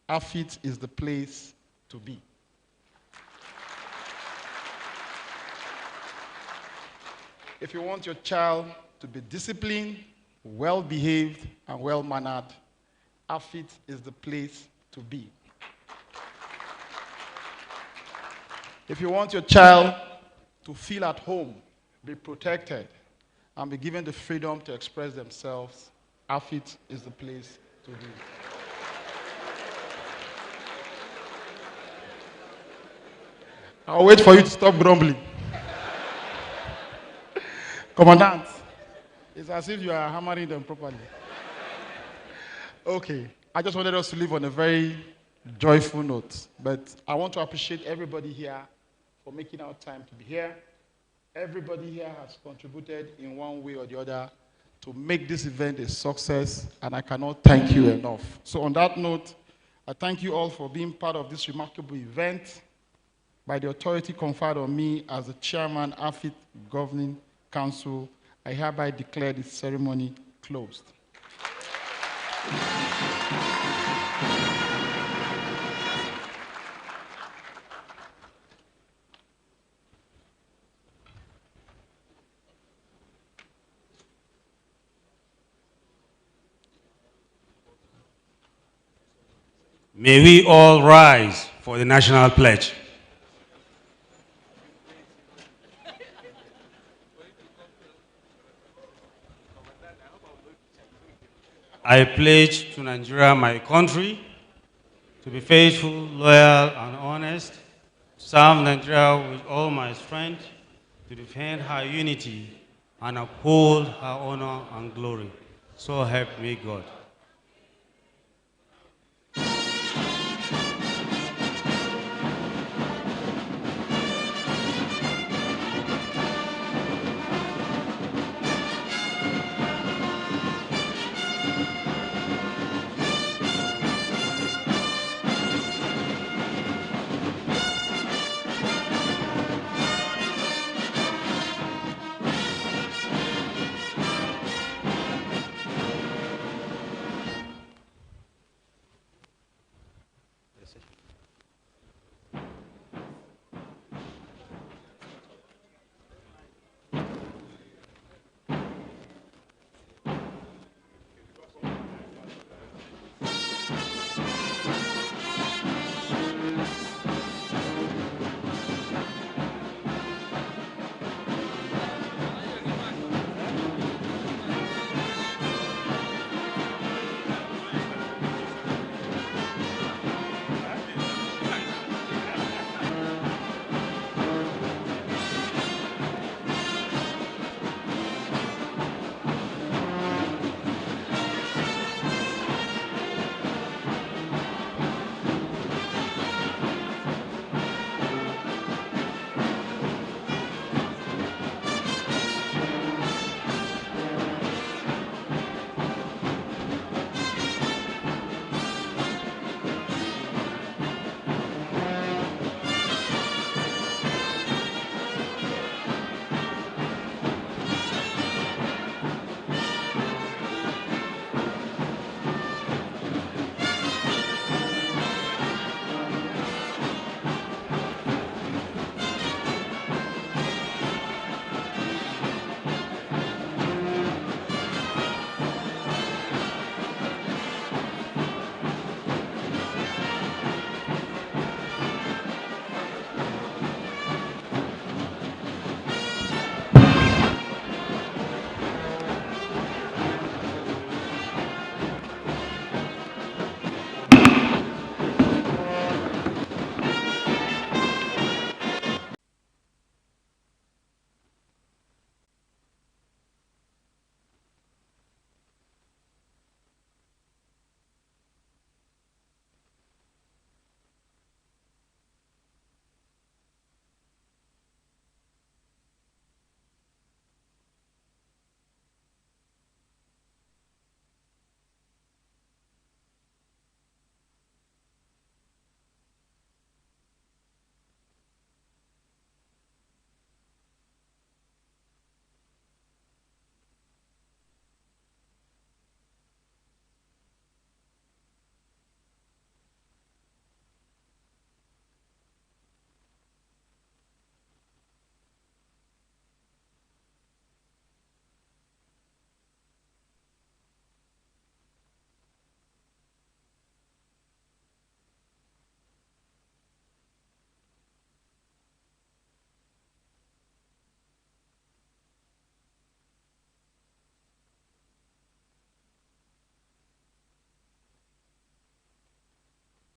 Speaker 4: AFIT is the place to be. If you want your child to be disciplined, well-behaved, and well-mannered, AFIT is the place to be. If you want your child to feel at home, be protected, and be given the freedom to express themselves, AFIT is the place to be. I'll wait for you to stop grumbling. Commandant, it's as if you are hammering them properly. Okay, I just wanted us to live on a very joyful note, but I want to appreciate everybody here for making our time to be here. Everybody here has contributed in one way or the other to make this event a success, and I cannot thank you enough. So on that note, I thank you all for being part of this remarkable event by the authority conferred on me as the chairman, AFIT Governing Council, I hereby declare this ceremony closed.
Speaker 2: May we all rise for the national pledge. I pledge to Nigeria, my country, to be faithful, loyal, and honest, to serve Nigeria with all my strength, to defend her unity, and uphold her honor and glory. So help me God.